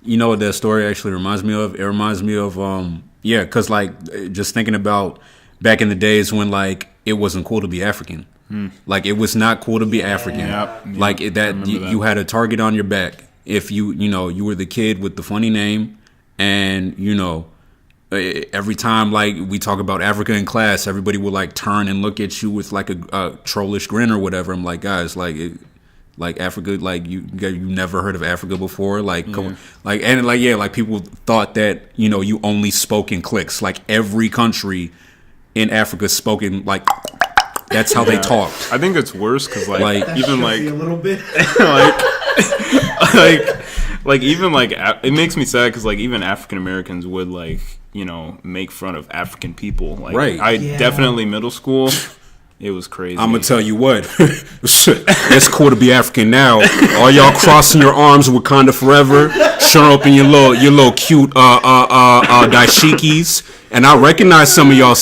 You know what that story actually reminds me of? It reminds me of, because like just thinking about back in the days when like it wasn't cool to be African. Like it was not cool to be African. Yep. Like I that, remember that. you had a target on your back if you were the kid with the funny name, and every time like we talk about Africa in class, everybody would like turn and look at you with like a trollish grin or whatever. I'm like, guys, like Africa, like you never heard of Africa before, like come on. Like people thought that you only spoke in cliques. Like every country in Africa spoken like that's how they talked. I think it's worse because Like- That even shook like me a little bit. like even like it makes me sad because like even African Americans would like make fun of African people. Like Right. I Yeah. definitely middle school. It was crazy. I'm gonna tell you what, it's cool to be African now. All y'all crossing your arms, Wakanda forever, showing up in your little cute dashikis. And I recognize some of y'all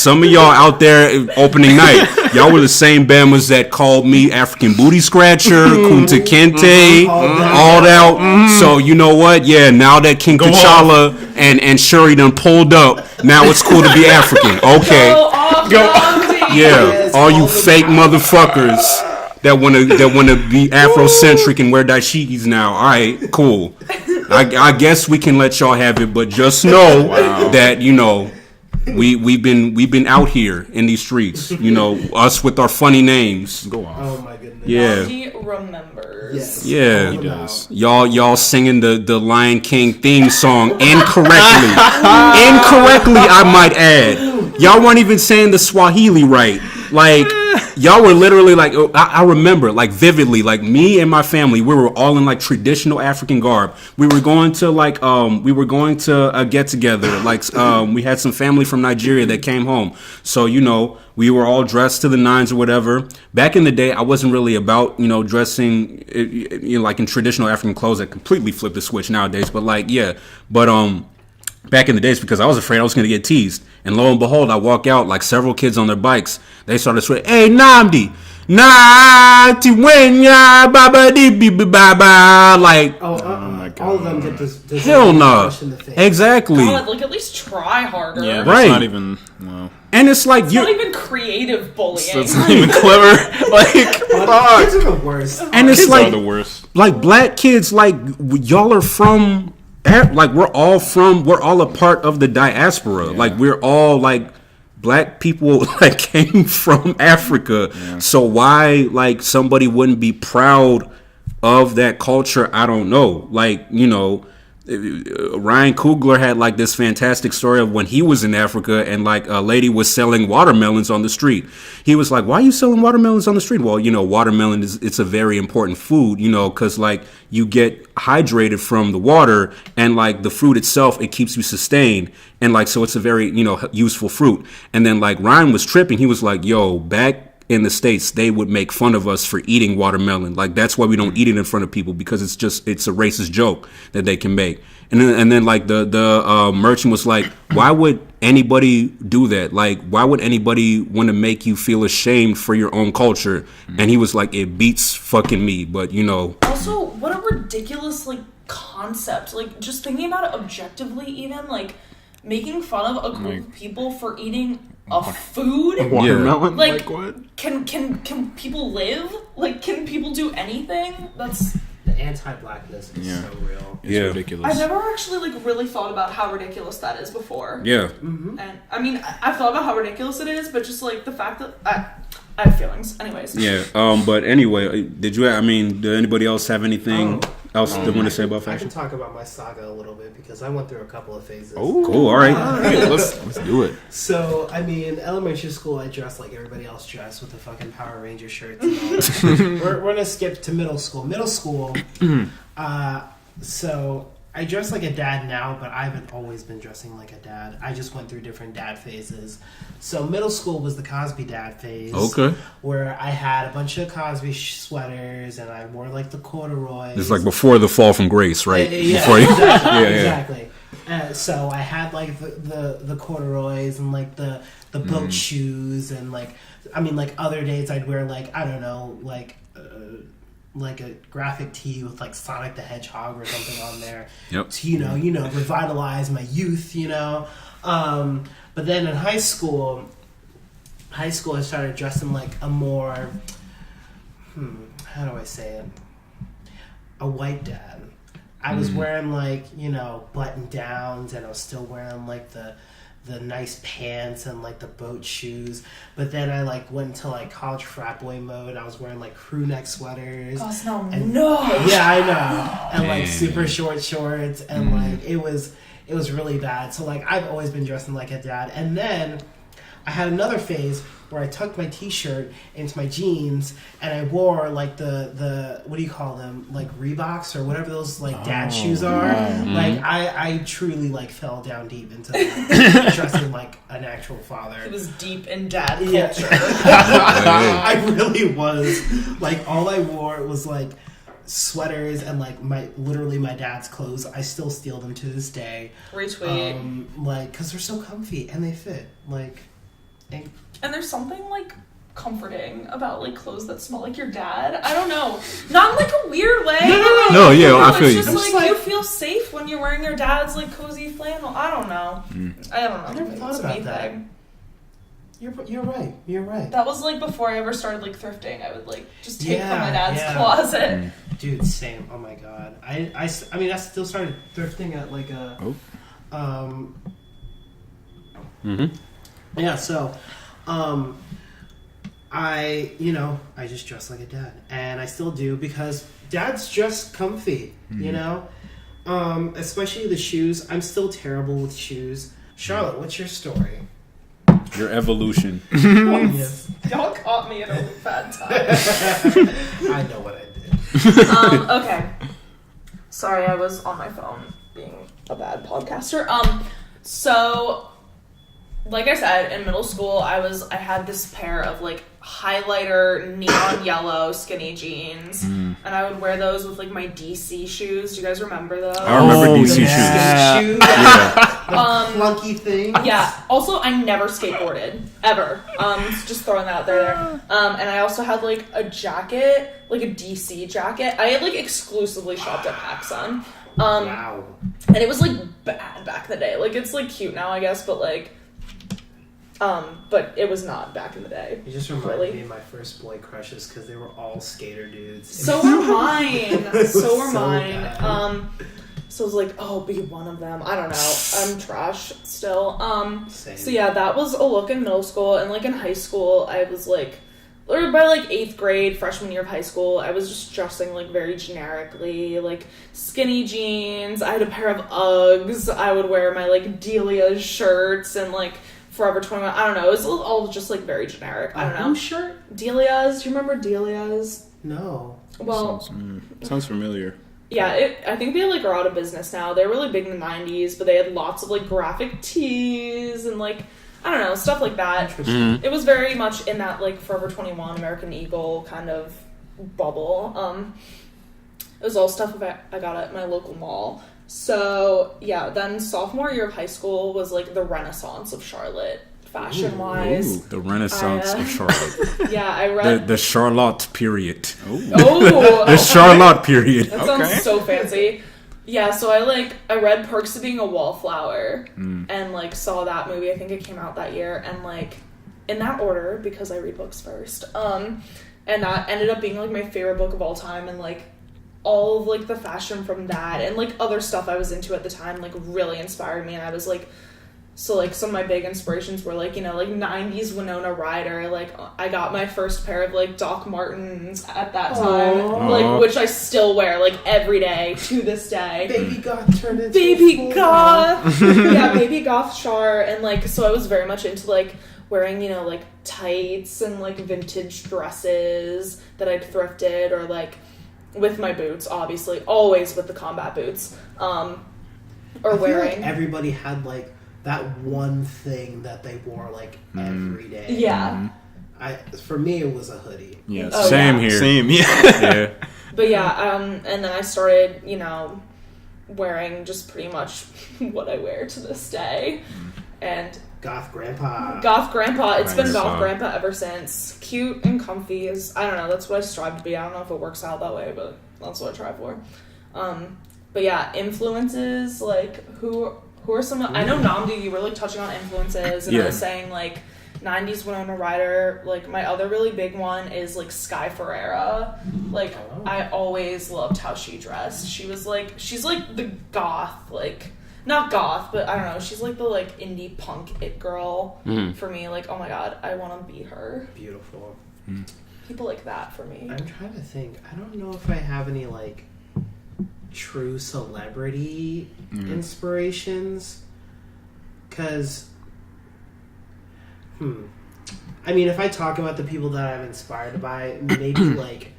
out there opening night. Y'all were the same Bamas that called me African booty scratcher, Kunta Kinte, all that. So you know what? Yeah, now that King Coachella and Shuri done pulled up, now it's cool to be African. Okay. Go off, Gandhi. Yeah, Yes, all you all the fake time. motherfuckers that wanna be Afrocentric and wear dashikis now. All right, cool. I guess we can let y'all have it, but just know that we've been out here in these streets. Us with our funny names. Go off. Oh my goodness. Yeah. Gandhi remembers. Yes. Yeah. Call He them does. out. Y'all singing the Lion King theme song incorrectly. Incorrectly, I might add. Y'all weren't even saying the Swahili right. Like, y'all were literally like, I remember, like, vividly, like, me and my family, we were all in, like, traditional African garb. We were going to, like, a get-together. Like, we had some family from Nigeria that came home. So, you know, we were all dressed to the nines or whatever. Back in the day, I wasn't really about, you know, dressing, you know, like, in traditional African clothes. I completely flipped the switch nowadays. But, like, yeah. But, back in the days, because I was afraid I was going to get teased. And lo and behold, I walk out, like several kids on their bikes. They started swearing, "Hey, Namdi, Nati Wenya, Baba Di Baba." Like, my God. All of them get this hell no. push in the face. Exactly. God, like, at least try harder. Yeah, that's Right. not even, well, And it's like, It's not even creative bullying. that's not even clever. Like, Kids fuck. are the worst. and it's Kids like, are the worst. like black kids, like, y'all are from, like, we're all a part of the diaspora. Yeah. Like, we're all, like, black people, like, came from Africa. Yeah. So why, like, somebody wouldn't be proud of that culture? I don't know. Like, you know, Ryan Coogler had, like, this fantastic story of when he was in Africa and, like, a lady was selling watermelons on the street. He was like, "Why are you selling watermelons on the street?" Well, you know, watermelon it's a very important food, you know, because, like, you get hydrated from the water, and, like, the fruit itself, it keeps you sustained, and, like, so it's a very, you know, useful fruit. And then, like, Ryan was tripping. He was like, "Yo, back in the States, they would make fun of us for eating watermelon. Like, that's why we don't eat it in front of people, because it's a racist joke that they can make." And then like the merchant was like, "Why would anybody do that? Like, why would anybody want to make you feel ashamed for your own culture?" And he was like, "It beats fucking me." But, you know. Also, what a ridiculous, like, concept. Like, just thinking about it objectively, even, like, making fun of a group of people for eating a food. Watermelon? Like, what? Can people live? Like, can people do anything? That's... The anti-blackness is so real. It's ridiculous. I've never actually, like, really thought about how ridiculous that is before. Yeah. And, I mean, I've thought about how ridiculous it is, but just, like, the fact that... I have feelings. Anyways. Yeah. But anyway, did anybody else have anything else they want to say about I fashion? can talk about my saga a little bit because I went through a couple of phases. Oh, Cool. All right. Hey, let's do it. So, I mean, elementary school, I dressed like everybody else dressed with the fucking Power Ranger shirts and all that. We're going to skip to middle school. Middle school, so I dress like a dad now, but I haven't always been dressing like a dad. I just went through different dad phases. So middle school was the Cosby dad phase. Okay. Where I had a bunch of Cosby sweaters and I wore like the corduroys. It's like before the fall from grace, right? Yeah, Before you- exactly. Exactly. So I had like the corduroys and like the boat shoes and like, I mean, like other days I'd wear like, I don't know, like a graphic tee with like Sonic the Hedgehog or something on there. Yep. To, you know, revitalize my youth, you know. But then in high school I started dressing like a more, how do I say it? A white dad. I was wearing like, you know, button downs and I was still wearing like the nice pants and like the boat shoes, but then I like went into like college frat boy mode. I was wearing like crew neck sweaters. Oh, and, no. Yeah, I know. And like Man. super short shorts and like it was really bad. So like I've always been dressing like a dad. And then I had another phase where I tucked my t-shirt into my jeans and I wore like the what do you call them, like Reeboks or whatever those like dad shoes are. Like I truly like fell down deep into like, dressing like an actual father. It was deep in dad culture. Yeah. I really was. Like all I wore was like sweaters and like my dad's clothes. I still steal them to this day. Retweet. Like because they're so comfy and they fit. Like. And there's something, like, comforting about, like, clothes that smell like your dad. I don't know. Not in, like, a weird way. No, yeah, I feel you. It's just, like, you feel safe when you're wearing your dad's, like, cozy flannel. I don't know. I don't know. I never thought It's a about me that. thing. You're right. You're right. That was, like, before I ever started, like, thrifting. I would, like, just take from Yeah, my dad's yeah. closet. Dude, same. Oh my god. I mean, I still started thrifting at like a. Yeah. So, I just dress like a dad, and I still do because dads dress comfy, you know? Especially the shoes. I'm still terrible with shoes. Charlotte, what's your story? Your evolution. Yes. Y'all caught me at a bad time. I know what I did. Okay. Sorry, I was on my phone being a bad podcaster. So, like I said, in middle school, I had this pair of like highlighter neon yellow skinny jeans, and I would wear those with like my DC shoes. Do you guys remember those? I remember DC shoes. Yeah. Clunky thing. Yeah. Also, I never skateboarded ever. Just throwing that out there. And I also had like a jacket, like a DC jacket. I had like exclusively shopped at PacSun. Wow. And it was like bad back in the day. Like it's like cute now, I guess, but like. But it was not back in the day. You just reminded me of my first boy crushes because they were all skater dudes. So were mine. So were mine. Bad. So I was like, oh, be one of them. I don't know. I'm trash still. Same. So yeah, that was a look in middle school. And like in high school, I was like, or by like 8th grade, freshman year of high school, I was just dressing like very generically, like skinny jeans. I had a pair of Uggs. I would wear my like Delia's shirts and like Forever 21. I don't know. It was all just like very generic. I don't know. Whose shirt? Delia's. Do you remember Delia's? No. Well, sounds familiar. yeah, I think they like are out of business now. They were really big in the 90s, but they had lots of like graphic tees and like, I don't know, stuff like that. Interesting. It was very much in that like Forever 21, American Eagle kind of bubble. It was all stuff I got at my local mall. So, yeah, then sophomore year of high school was, like, the renaissance of Charlotte, fashion-wise. Ooh, the renaissance of Charlotte. Yeah, I read... The Charlotte period. Oh! The Charlotte period. That sounds so fancy. Yeah, so I read Perks of Being a Wallflower, and, like, saw that movie. I think it came out that year, and, like, in that order, because I read books first, and that ended up being, like, my favorite book of all time, and, like, all of like the fashion from that and like other stuff I was into at the time like really inspired me, and I was like, so like some of my big inspirations were like, you know, like 90s Winona Ryder. Like I got my first pair of like Doc Martens at that time, like which I still wear like every day to this day. Baby goth turned into baby goth. Yeah, baby goth Char. And like so I was very much into like wearing, you know, like tights and like vintage dresses that I'd thrifted, or like with my boots, obviously, always with the combat boots, or wearing. Like everybody had like that one thing that they wore like every day. Yeah. For me, it was a hoodie. Yeah, Oh, same yeah. here. Same, Yeah. But yeah, and then I started, you know, wearing just pretty much what I wear to this day, and. Goth grandpa. It's been goth grandpa ever since. Cute and comfy is, I don't know, that's what I strive to be. I don't know if it works out that way, but that's what I try for. But yeah, influences, like, who are some, I know Namdi, you were like touching on influences, and I was saying like 90s Winona Ryder. Like my other really big one is like Sky Ferreira. Like I always loved how she dressed. She's like the goth, like, not goth, but I don't know, she's like the like indie punk it girl for me. Like, oh my god, I want to be her. Beautiful. People like that for me. I'm trying to think. I don't know if I have any like true celebrity inspirations, because I mean, if I talk about the people that I'm inspired by, maybe like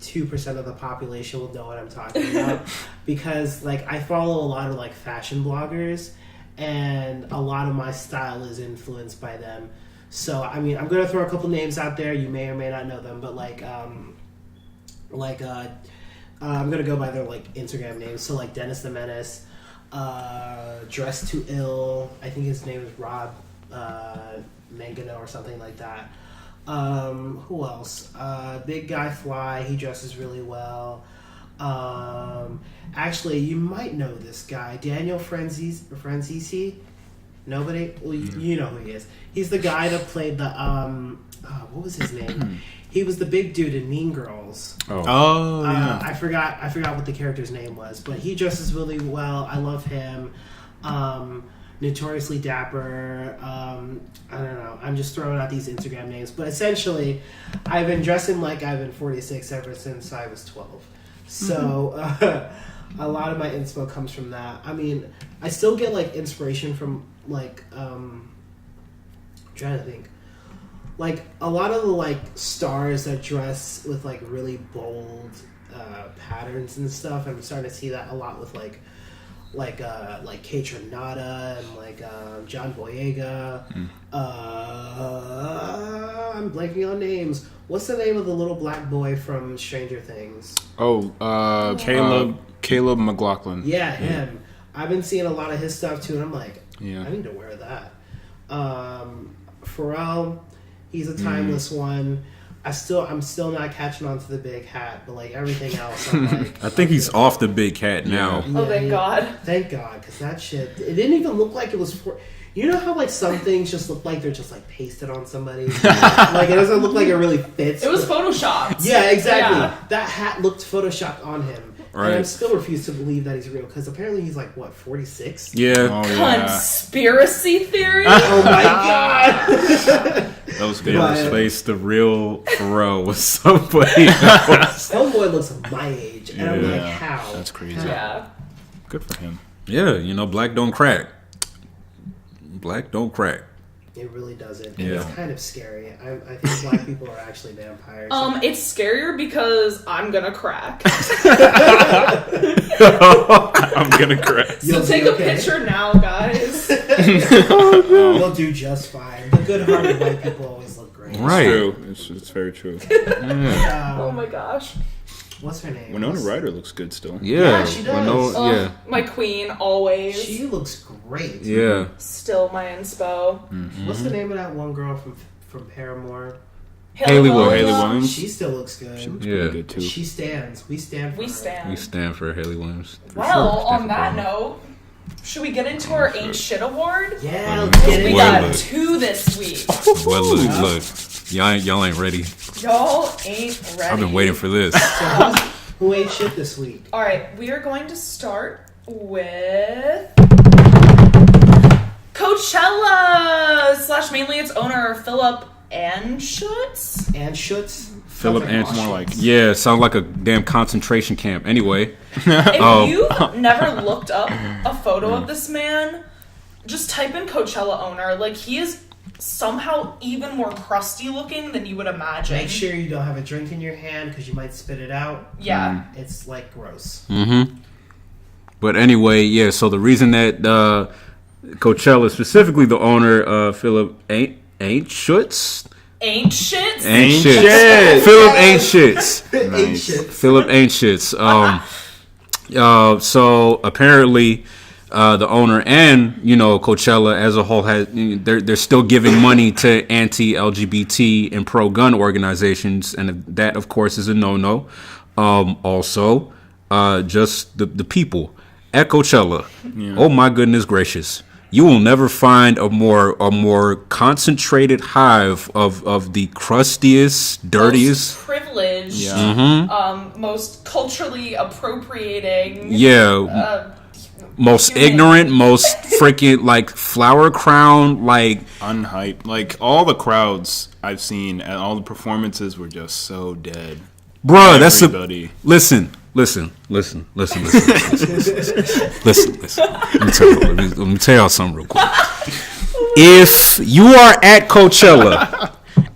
2% of the population will know what I'm talking about, because like I follow a lot of like fashion bloggers, and a lot of my style is influenced by them. So I mean, I'm gonna throw a couple names out there. You may or may not know them, but I'm gonna go by their like Instagram names. So like Dennis the Menace, Dressed to Ill. I think his name is Rob Mangano or something like that. Who else? Big Guy Fly, he dresses really well. Actually, you might know this guy, Daniel Franzisi. Nobody? Well, you know who he is. He's the guy that played the, what was his name? He was the big dude in Mean Girls. Yeah. I forgot what the character's name was, but he dresses really well. I love him. Notoriously Dapper. I don't know. I'm just throwing out these Instagram names, but essentially, I've been dressing like I've been 46 ever since I was 12. So a lot of my inspo comes from that. I mean, I still get like inspiration from like I'm trying to think. Like a lot of the like stars that dress with like really bold patterns and stuff. I'm starting to see that a lot with like Kate Renata and like John Boyega. I'm blanking on names. What's the name of the little black boy from Stranger Things? Caleb McLaughlin. Yeah, him. I've been seeing a lot of his stuff too, and I'm like, Yeah. I need to wear that. Pharrell, he's a timeless one. I'm still not catching on to the big hat, but like everything else, I'm like, I think he's off the big hat now. Oh, thank God. Thank God, because that shit, it didn't even look like it was for. You know how like some things just look like they're just like pasted on somebody? Like it doesn't look like it really fits. It was photoshopped. Yeah, exactly. Yeah. That hat looked photoshopped on him. Right. And I still refuse to believe that he's real, because apparently he's like, what, 46? Yeah. Oh, yeah. Conspiracy theory? Oh my God. That was They good. But- replaced the real Pharrell with somebody else. Homeboy looks my age, and I'm like, Yeah, how? that's crazy. How? Yeah. Good for him. Yeah, you know, black don't crack. Black don't crack. It really doesn't. Yeah. It's kind of scary. I think black people are actually vampires. It's scarier because I'm gonna crack. I'm gonna crack. You'll So take be a okay. picture now, guys. We'll do just fine. The good-hearted white people always look great. Right. True. It's very true. Oh my gosh. What's her name? Winona Ryder looks good still. Yeah. she does. Oh, yeah. My queen, always. She looks great. Yeah. Still my inspo. What's the name of that one girl from Paramore? Haley Williams. Haley Williams. She still looks good. She looks Yeah. pretty good too. She stands. We stand for We her. stand. We stand for Haley Williams. For Well, sure. on Stand for that Pharrell. note, should we get into our Ain't Shit Award? Yeah, let's get We it. Well, got look. 2 this week. Well, look. Y'all ain't ready. Y'all ain't ready. I've been waiting for this. Who ate shit this week? All right, we are going to start with Coachella / mainly its owner, Philip Anschutz. And Schutz? Philip Sounds like Anschutz. More like Yeah, sounds like a damn concentration camp. Anyway. If you've never looked up a photo of this man, just type in Coachella owner. Like, he is somehow even more crusty looking than you would imagine. Make sure you don't have a drink in your hand because you might spit it out. Yeah. It's like gross. Mm-hmm. But anyway, yeah, so the reason that Coachella, specifically the owner, Philip Anschutz? Ain't shit? Ain't shit. shit. Philip Ain't Shits. Ate Nice. shit. Philip Ain't Shits. So apparently, the owner and Coachella as a whole they're still giving money to anti-LGBT and pro-gun organizations, and that of course is a no-no. Also, just the people at Coachella. Yeah. Oh my goodness gracious. You will never find a more concentrated hive of the crustiest, dirtiest. Most privileged. Yeah. Most culturally appropriating. Yeah. Most ignorant, most freaking like flower crown, like Unhyped. Like all the crowds I've seen and all the performances were just so dead. bruh. That's a Everybody. listen. Listen. Let me tell y'all something real quick. If you are at Coachella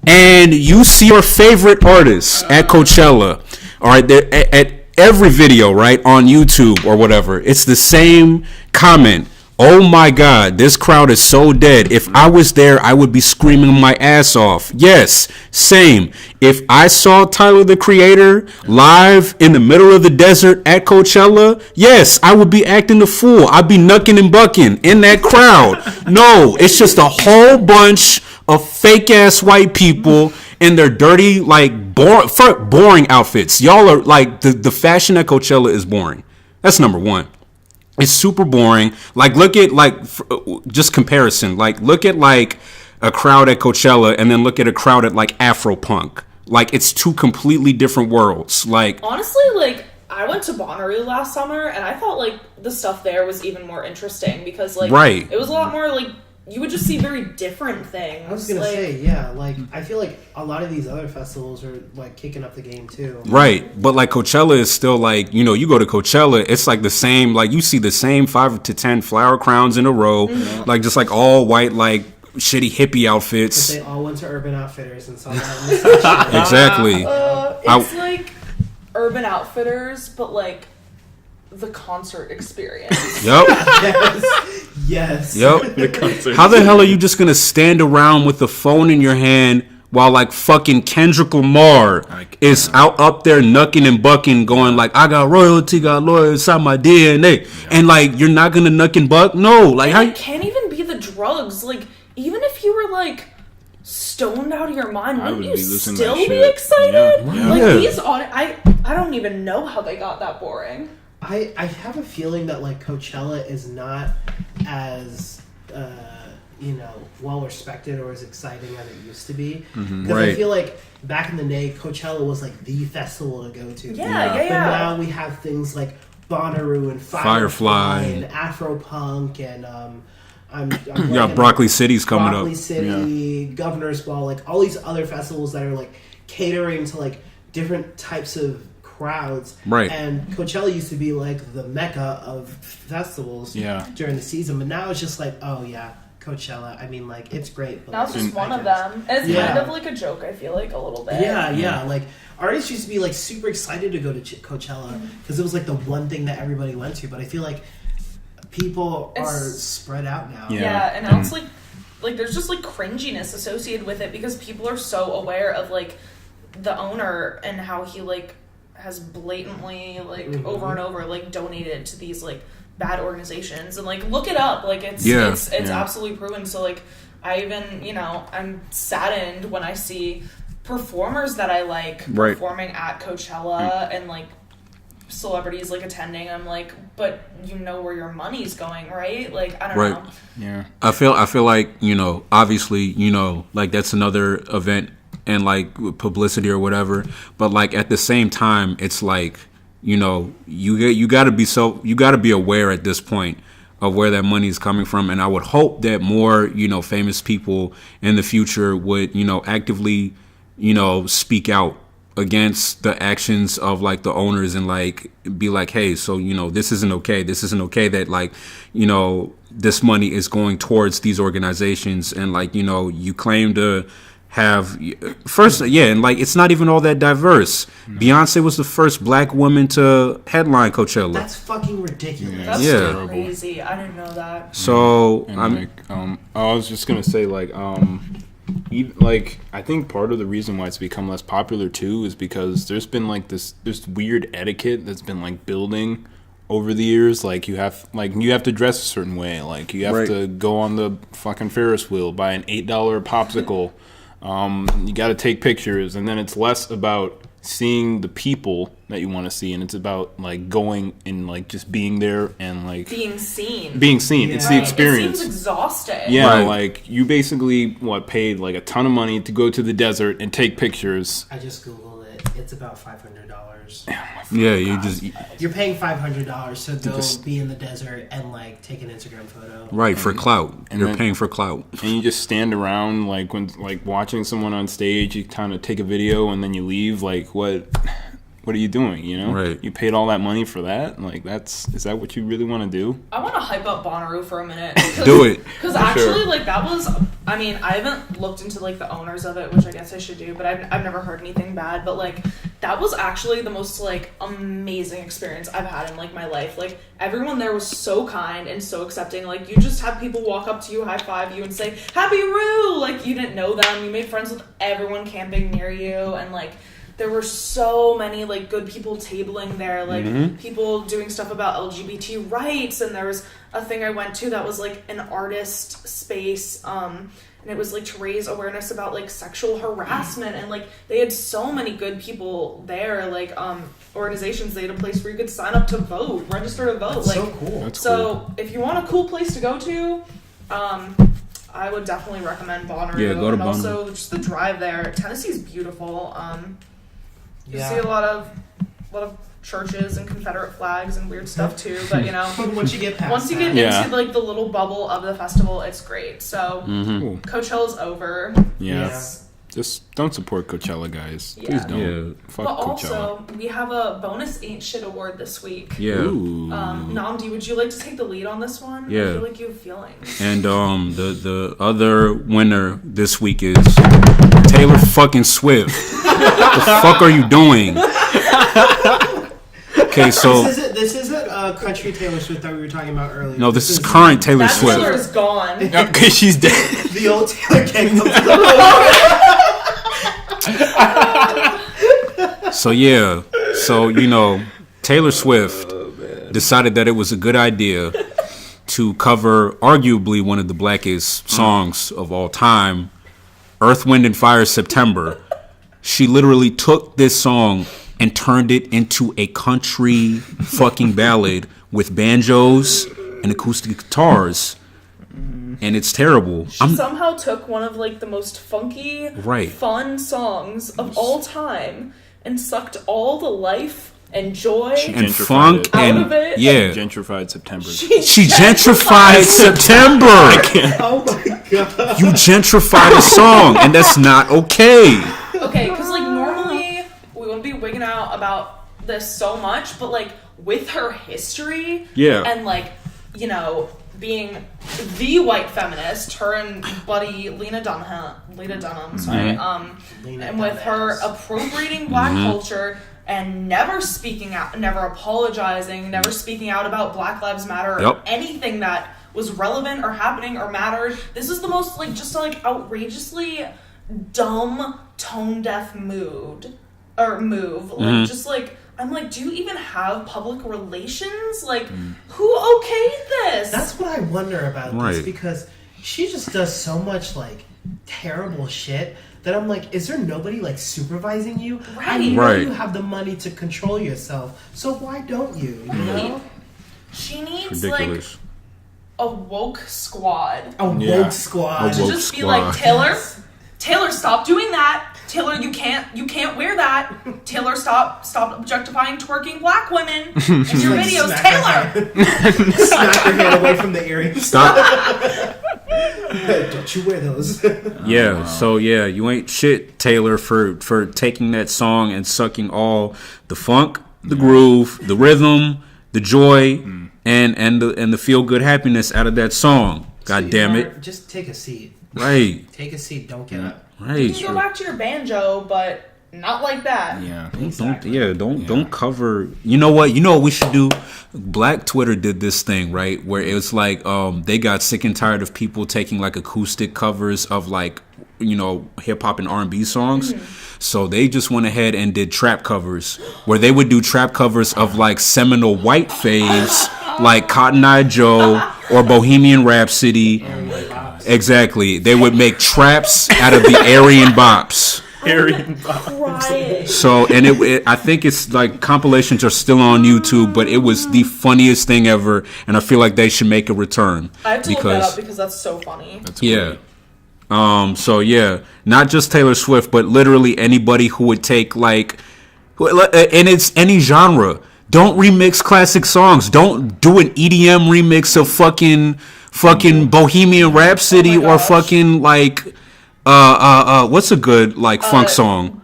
and you see your favorite artists at Coachella, all right, they're at every video, right, on YouTube or whatever, it's the same comment. Oh my God, this crowd is so dead. If I was there, I would be screaming my ass off. Yes, same. If I saw Tyler, the Creator, live in the middle of the desert at Coachella, yes, I would be acting the fool. I'd be knucking and bucking in that crowd. No, it's just a whole bunch of fake ass white people in their dirty, like boring outfits. Y'all are like the fashion at Coachella is boring. That's number one. It's super boring. Like, look at just comparison. Like, look at like a crowd at Coachella and then look at a crowd at like Afropunk. Like, it's two completely different worlds. Like, Honestly, like, I went to Bonnaroo last summer, and I thought, like, the stuff there was even more interesting because, like, Right. it was a lot more, like, you would just see very different things. I was gonna say, yeah, like, I feel like a lot of these other festivals are, like, kicking up the game, too. Right, but like Coachella is still like, you know, you go to Coachella, it's like the same, like you see the same 5 to 10 flower crowns in a row, like just like all white, like shitty hippie outfits. But they all went to Urban Outfitters and saw that in the section. Exactly. It's like Urban Outfitters, but like the concert experience. Yep. Yes. Yep. The concert. How the hell are you just gonna stand around with the phone in your hand while like fucking Kendrick Lamar is out up there knucking and bucking, going like, I got royalty, got loyalty inside my DNA, and like you're not gonna knuck and buck? No, like And how? it can't even be the drugs. Like, even if you were like stoned out of your mind, I wouldn't would you be losing still my be shit. excited? Yeah. Like Yeah. these I don't even know how they got that boring. I have a feeling that, like, Coachella is not as, well respected or as exciting as it used to be. Because I Right. feel like back in the day, Coachella was, like, the festival to go to. Yeah. But now we have things like Bonnaroo and Firefly and Afropunk and You got Broccoli City's coming Broccoli up. City, Governor's Ball, like all these other festivals that are like catering to like different types of crowds. Right. And Coachella used to be like the mecca of festivals during the season, but now it's just like, oh yeah, Coachella. I mean, like, it's great. But Now it's like, just one I of guess- them. And it's kind of like a joke, I feel like, a little bit. Yeah. Like, artists used to be like super excited to go to Coachella because it was like the one thing that everybody went to. But I feel like people are spread out now. Yeah, and now it's like there's just like cringiness associated with it because people are so aware of like the owner and how he like has blatantly like over and over like donated to these like bad organizations, and like look it up, like it's absolutely proven. So like I even, I'm saddened when I see performers that I like performing at Coachella and like celebrities like attending. I'm like, but you know where your money's going, right? Like, I don't know. Yeah. I feel like, obviously, like that's another event and like publicity or whatever, but like at the same time, it's like, you got to be aware at this point of where that money is coming from. And I would hope that more, famous people in the future would, actively, speak out against the actions of like the owners and like be like, hey, so this isn't okay that like this money is going towards these organizations, and like you claim to have first and like it's not even all that diverse. Beyonce was the first black woman to headline Coachella. That's fucking ridiculous. That's Yeah. crazy. I didn't know that. So And I was just gonna say even, like, I think part of the reason why it's become less popular too is because there's been like this weird etiquette that's been like building over the years. Like you have to dress a certain way. Like you have to go on the fucking Ferris wheel, buy an $8 popsicle. You got to take pictures, and then it's less about seeing the people that you want to see, and it's about like going and like just being there and like being seen. Yeah. It's the experience. It seems exhausting. Yeah, Right. like you basically paid like a ton of money to go to the desert and take pictures. I just googled it. It's about $500. yeah, you just You're paying $500 to go be in the desert and like take an Instagram photo. for clout. And You're then- paying for clout. And you just stand around like when like watching someone on stage, you kind of take a video and then you leave. Like what are you doing? Right. You paid all that money for that. Like is that what you really want to do? I want to hype up Bonnaroo for a minute. Do it. Because actually, like, that was, I mean, I haven't looked into, like, the owners of it, which I guess I should do, but I've never heard anything bad, but, like, that was actually the most, like, amazing experience I've had in, like, my life. Like, everyone there was so kind and so accepting. Like, you just had people walk up to you, high-five you, and say, Happy Roo! Like, you didn't know them. You made friends with everyone camping near you, and, like, there were so many, like, good people tabling there, like, people doing stuff about LGBT rights, and there was a thing I went to that was, like, an artist space, and it was, like, to raise awareness about, like, sexual harassment, and, like, they had so many good people there, like, organizations. They had a place where you could sign up to vote, register to vote. That's like, so cool. That's so, if you want a cool place to go to, I would definitely recommend Bonnaroo. Yeah, go to and Bonnaroo. also, just the drive there. Tennessee's beautiful. You Yeah. see a lot of churches and Confederate flags and weird stuff too. But once you get past into like the little bubble of the festival, it's great. So Coachella's over. Yeah. Just don't support Coachella, guys. Yeah. Please don't. Yeah. Fuck but Coachella. Also, we have a bonus Ain't Shit award this week. Yeah. Namdi, would you like to take the lead on this one? Yeah. I feel like you have feelings. And the other winner this week is Taylor fucking Swift. The fuck are you doing? Okay, so this isn't country Taylor Swift that we were talking about earlier. No, this is current Taylor Swift. Taylor is gone. Okay, she's dead. The old Taylor came up. So Taylor Swift decided that it was a good idea to cover arguably one of the blackest songs of all time, Earth, Wind and Fire, September. She literally took this song and turned it into a country fucking ballad with banjos and acoustic guitars. And it's terrible. She somehow took one of like the most funky, fun songs of all time and sucked all the life and joy and funk out of it. Yeah, gentrified September. She gentrified September. Oh my god! You gentrified a song, and that's not okay. Okay, because like normally we wouldn't be wigging out about this so much, but like with her history, and like being the white feminist, her and buddy Lena Dunham, sorry, and with her appropriating black culture and never speaking out, never apologizing, never speaking out about Black Lives Matter or anything that was relevant or happening or mattered. This is the most like just like outrageously dumb tone deaf move. Like just like I'm like, do you even have public relations? Like, who okayed this? That's what I wonder about this, because she just does so much, like, terrible shit that I'm like, is there nobody, like, supervising you? I know you have the money to control yourself, so why don't you, you know? She needs, like, a woke squad. A woke squad. To just be like, Taylor, stop doing that. Taylor, you can't wear that. Taylor, stop objectifying twerking black women in your videos. Taylor! Smack her hand away from the earrings. Stop. Don't you wear those. You ain't shit, Taylor, for taking that song and sucking all the funk, the groove, the rhythm, the joy, and the feel-good happiness out of that song. God damn it. Just take a seat. Right. Take a seat, don't get up. Right. You can go back to your banjo, but not like that. Yeah. Don't cover. You know what we should do? Black Twitter did this thing, right, where it was like they got sick and tired of people taking like acoustic covers of like hip hop and R&B songs. So they just went ahead and did trap covers, where they would do trap covers of like seminal white faves like Cotton Eye Joe or Bohemian Rhapsody. Exactly. They would make traps out of the Aryan bops. So, and I think it's like compilations are still on YouTube, but it was the funniest thing ever, and I feel like they should make a return. I have to look that up because that's so funny. Not just Taylor Swift, but literally anybody who would take like, and it's any genre. Don't remix classic songs. Don't do an EDM remix of fucking Bohemian Rhapsody or fucking like what's a good like funk song?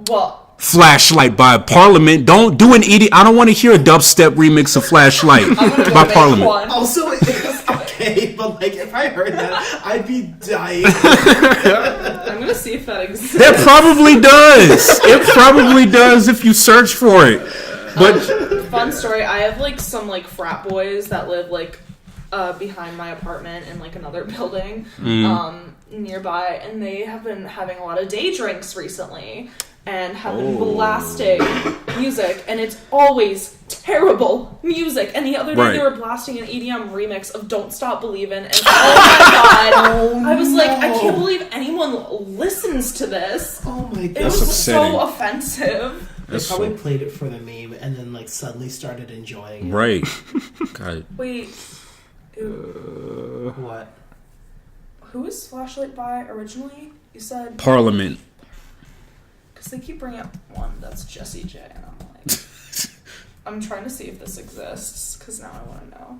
What? Flashlight by Parliament. Don't do an EDM. I don't want to hear a dubstep remix of Flashlight by Parliament. Also, it's okay, but like if I heard that, I'd be dying. I'm gonna see if that exists. That probably does. It probably does if you search for it. But fun story. I have like some like frat boys that live like behind my apartment in like another building nearby, and they have been having a lot of day drinks recently and have been blasting music, and it's always terrible music. And the other day they were blasting an EDM remix of Don't Stop Believin', and oh my god, I was like, I can't believe anyone listens to this. Oh my god. It was so offensive. They probably played it for the meme and then like suddenly started enjoying it. Right. God. Wait. What? Who was Flashlight by originally? You said Parliament. Because they keep bringing up one that's Jessie J, and I'm like, I'm trying to see if this exists, because now I want to know.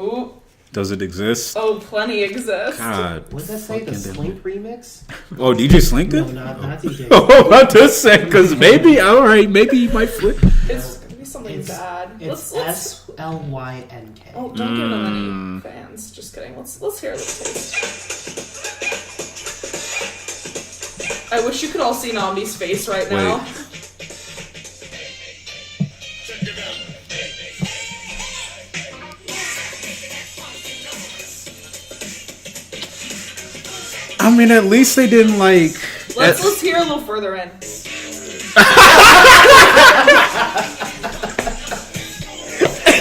Ooh. Does it exist? Oh, plenty exist. God. What does that say? The Slink remix? Oh, DJ Slink No, it? not DJ. Oh, I just said, because maybe, all right, maybe you might flip. It's going to be something bad. It's SLYNK. Oh, don't give them any fans. Just kidding. Let's hear a little taste. I wish you could all see Nambi's face right now. I mean, at least they didn't like. Let's hear a little further in.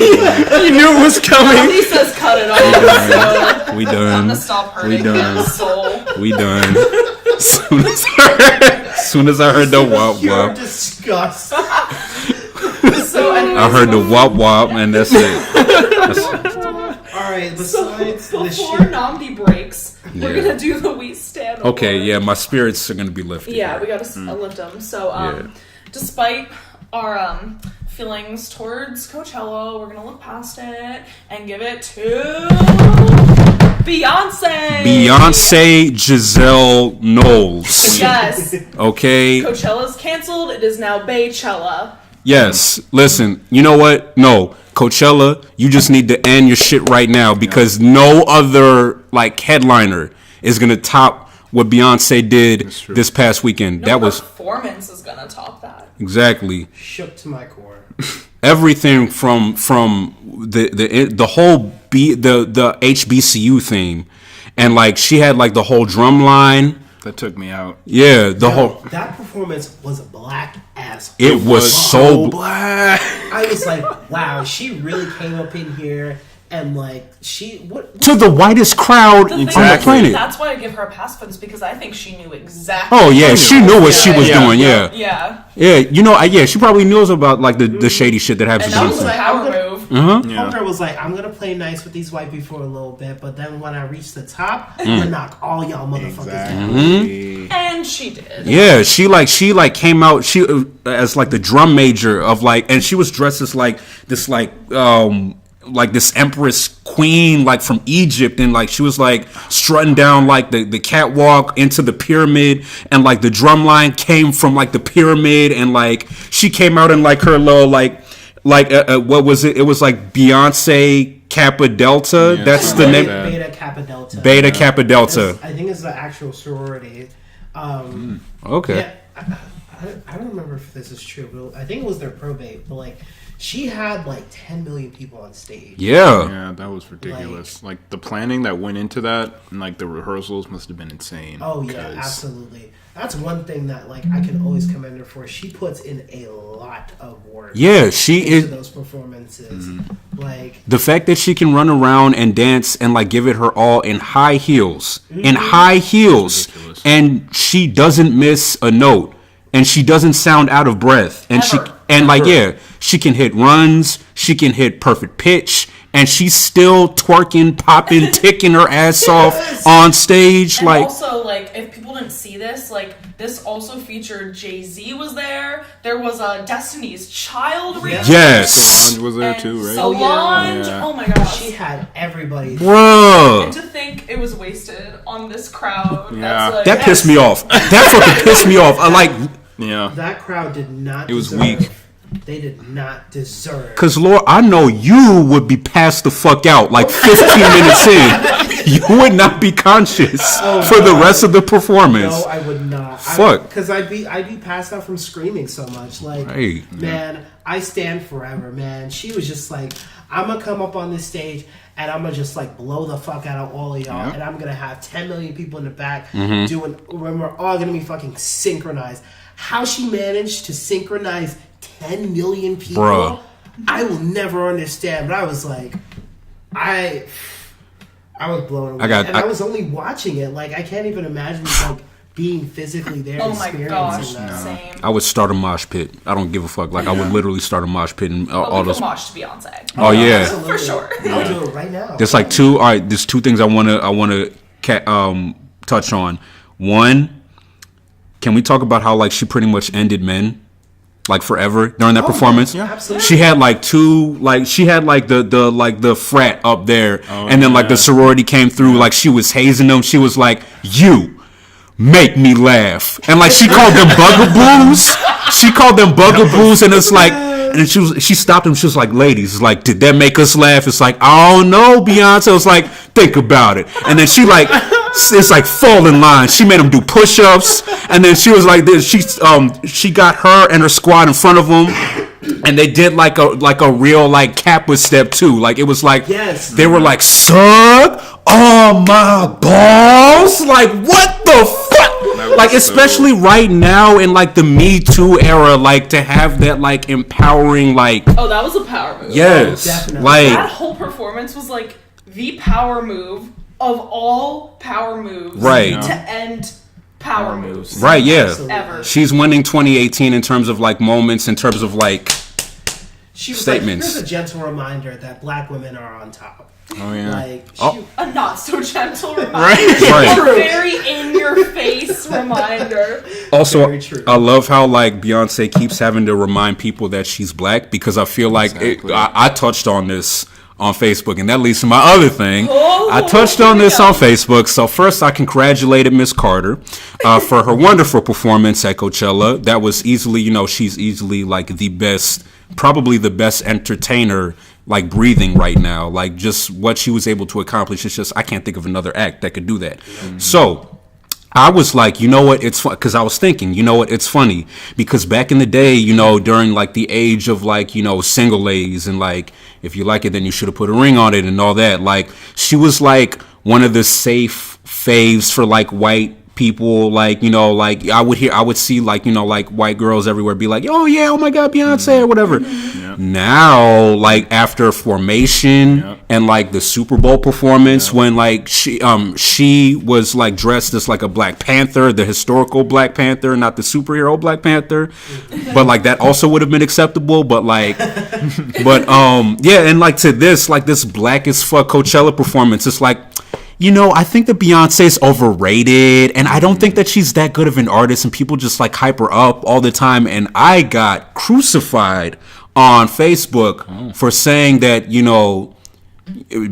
You knew it was coming. He says cut it off. So We I'm done. gonna stop hurting We done. his soul. We done. Soon as I heard the wop You're wop, disgust. So anyways, I heard the wop wop, and that's it. Alright, So besides the before shit. Nambi breaks, we're Yeah. gonna do the We Stand Okay, Award. yeah, my spirits are gonna be lifted. Yeah, here. we gotta lift them. So, Yeah. despite our feelings towards Coachella, we're gonna look past it and give it to Beyonce. Beyonce Giselle Knowles. Yes. Okay. Coachella's canceled. It is now Beychella. Yes. Listen. You know what? No. Coachella, you just need to end your shit right now because no other like headliner is gonna top what Beyonce did this past weekend. No That was performance is gonna top that. exactly Shook to my core. everything from the whole the HBCU theme, and like she had like the whole drum line. That took me out. Yeah, the whole. That performance was black as It was so black. I was like, wow, she really came up in here and like what to the whitest crowd The on thing the is, planet. that's why I give her a pass for this because I think she knew exactly. Oh yeah, she knew what she was Yeah. doing. Yeah, Yeah. yeah. You know, yeah, she probably knows about like the shady shit that happens And to that was a Beyonce. power I'm move. Hunter was like, I'm gonna play nice with these white people for a little bit, but then when I reach the top, I'm gonna knock all y'all motherfuckers down. Exactly. And she did. Yeah, she came out as like the drum major of like, and she was dressed as like this empress queen like from Egypt, and like she was like strutting down like the catwalk into the pyramid, and like the drum line came from like the pyramid, and like she came out in like her little what was it? It was like Beyonce Kappa Delta. Yeah, That's the something name. like that. Beta Kappa Delta. Beta Kappa Delta. I think it's the actual sorority. Okay. Yeah, I don't remember if this is true, but I think it was their probate. But like, she had like 10 million people on stage. Yeah. Yeah, that was ridiculous. Like the planning that went into that, and like the rehearsals must have been insane. Oh yeah, 'cause- absolutely. That's one thing that like I can always commend her for. She puts in a lot of work. Yeah, she into is. those performances. Like The fact that she can run around and dance and like give it her all in high heels, Ridiculous. and she doesn't miss a note, and she doesn't sound out of breath, and Ever. she can hit runs, she can hit perfect pitch, and she's still twerking, popping, ticking her ass off on stage. And Like, also, like, if people didn't see this, like, this also featured Jay-Z was there. There was a Destiny's Child remix. yes, Solange was there and too, right? Solange. Yeah. Oh my gosh. she had everybody. And bruh. to think it was wasted on this crowd. Yeah. That's like, That pissed me off. That fucking pissed me off. I like. Yeah. That crowd did not. It was deserve, weak. They did not deserve. Cause Lord, I know you would be passed the fuck out like 15 minutes in. You would not be conscious for the rest of the performance. No, I would not. Fuck. Because I'd be passed out from screaming so much. Like, Hey. man, I stand forever, man. She was just like, I'm gonna come up on this stage and I'm gonna just like blow the fuck out of all of y'all, Yeah. and I'm gonna have 10 million people in the back Mm-hmm. doing. When we're all gonna be fucking synchronized. How she managed to synchronize 10 million people, Bruh. I will never understand. But I was like, I was blown away. I was only watching it. Like, I can't even imagine like being physically there. oh my experiencing gosh, that. same. I would start a mosh pit. I don't give a fuck. Like I would literally start a mosh pit and all But we those. could watch Beyonce. Oh yeah. Absolutely. For sure. I'll do it right now. There's like two. All right. There's two things I wanna touch on. One, can we talk about how like she pretty much ended men? like forever during that performance. yeah. Absolutely. She had like the frat up there, and then like the sorority came through, like she was hazing them. She was like, "You make me laugh," and like she called them bugaboos. She called them bugaboos, and it's like, and she stopped them. She was like, "Ladies, like, did that make us laugh?" It's like, "Oh no, Beyonce." Was like, "Think about it," and then she like. It's like fall in line. She made them do push-ups, and then she was like this. She got her and her squad in front of them, and they did like a real like Kappa step too. Like it was like they were like suck on my balls. Like what the fuck? Like especially right now in like the Me Too era, like to have that like empowering like. Oh, that was a power move. Yes, definitely. like That whole performance was like the power move of all power moves, Right. to end power moves, right, yeah. Absolutely. ever. She's winning 2018 in terms of like moments, in terms of like She was statements. like, here's a gentle reminder that black women are on top. Oh yeah. Like, A not so gentle reminder, Right. a very in your face reminder. Also, Very true. I love how like Beyonce keeps having to remind people that she's black, because I feel like I touched on this on Facebook, and that leads to my other thing. I touched on this on Facebook. So first, I congratulated Miss Carter for her wonderful performance at Coachella. That was easily, she's easily like the best, probably the best entertainer like breathing right now. Like just what she was able to accomplish. It's just I can't think of another act that could do that. So I was like, you know what, it's fun, because I was thinking, you know what, it's funny, because back in the day, during like the age of like, single ladies, and like, if you like it, then you should have put a ring on it and all that. Like, she was like one of the safe faves for like white people. Like, like I would see like, like white girls everywhere be like, oh yeah, oh my God, Beyonce or whatever. Now, like after Formation and like the Super Bowl performance, when like she was like dressed as like a Black Panther, the historical Black Panther, not the superhero Black Panther, but like that also would have been acceptable. But like, yeah, and like to this Black as fuck Coachella performance, it's like, I think that Beyonce's overrated, and I don't think that she's that good of an artist, and people just like hype her up all the time. And I got crucified on Facebook for saying that,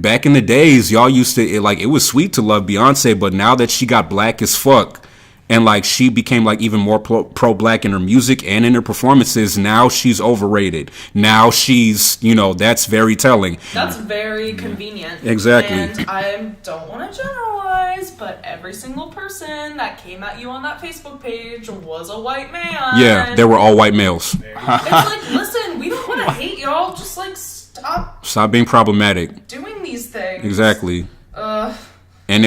back in the days, y'all used to, it was sweet to love Beyonce, but now that she got black as fuck, and like she became like even more pro-black in her music and in her performances, now she's overrated. Now she's, that's very telling. That's very convenient. Exactly. And I don't want to generalize, but every single person that came at you on that Facebook page was a white man. Yeah, they were all white males. It's like, listen, we don't want to hate y'all. Just like stop being problematic. doing these things. Exactly. And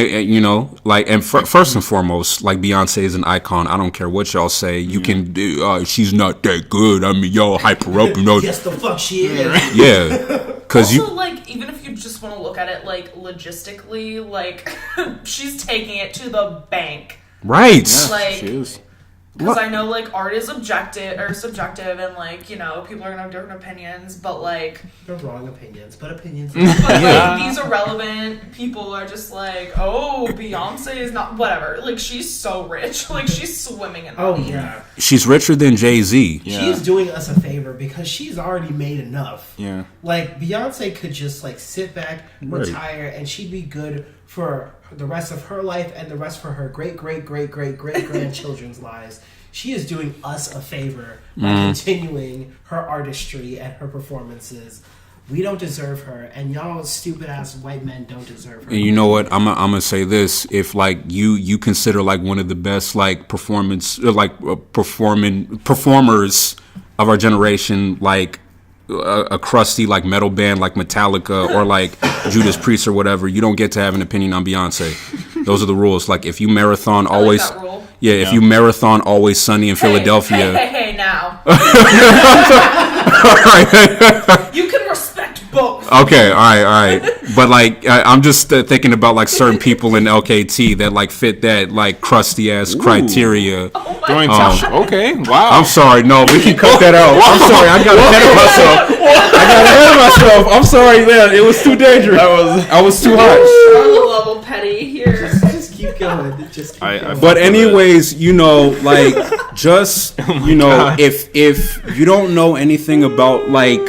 first and foremost, like Beyonce is an icon. I don't care what y'all say. You can do. She's not that good. I mean, y'all hype her up. yes, the fuck she is. Yeah. Because also, like, even if you just want to look at it like logistically, like she's taking it to the bank. Right. Yeah, Like, she is. because I know like art is subjective, and like people are gonna have different opinions, but like They're wrong opinions, but opinions. like these irrelevant people are just like, oh, Beyonce is not whatever. Like she's so rich, like she's swimming in money. Oh yeah, she's richer than Jay-Z. Yeah. she's doing us a favor because she's already made enough. Yeah. Like Beyonce could just like sit back, retire, and she'd be good for the rest of her life and the rest for her great grandchildren's lives. She is doing us a favor by continuing her artistry and her performances. We don't deserve her, and y'all stupid ass white men don't deserve her. And you know what? I'm gonna say this: if like you consider like one of the best like performers of our generation, like a crusty like metal band like Metallica or like Judas Priest or whatever, you don't get to have an opinion on Beyonce. Those are the rules. Like if you marathon always, that rule. if you marathon Always Sunny in Philadelphia. Hey, now. You can respect both. Okay, all right. But like, I'm just thinking about like certain people in LKT that like fit that like crusty ass criteria. Okay. Wow. I'm sorry. No, we can cut that out. I'm sorry. I got ahead of myself. I'm sorry, man. It was too dangerous. I was too hot. Charlotte level petty here. Just keep going. Just keep going. But anyways, you know, like, just, you know, God. if you don't know anything about, like,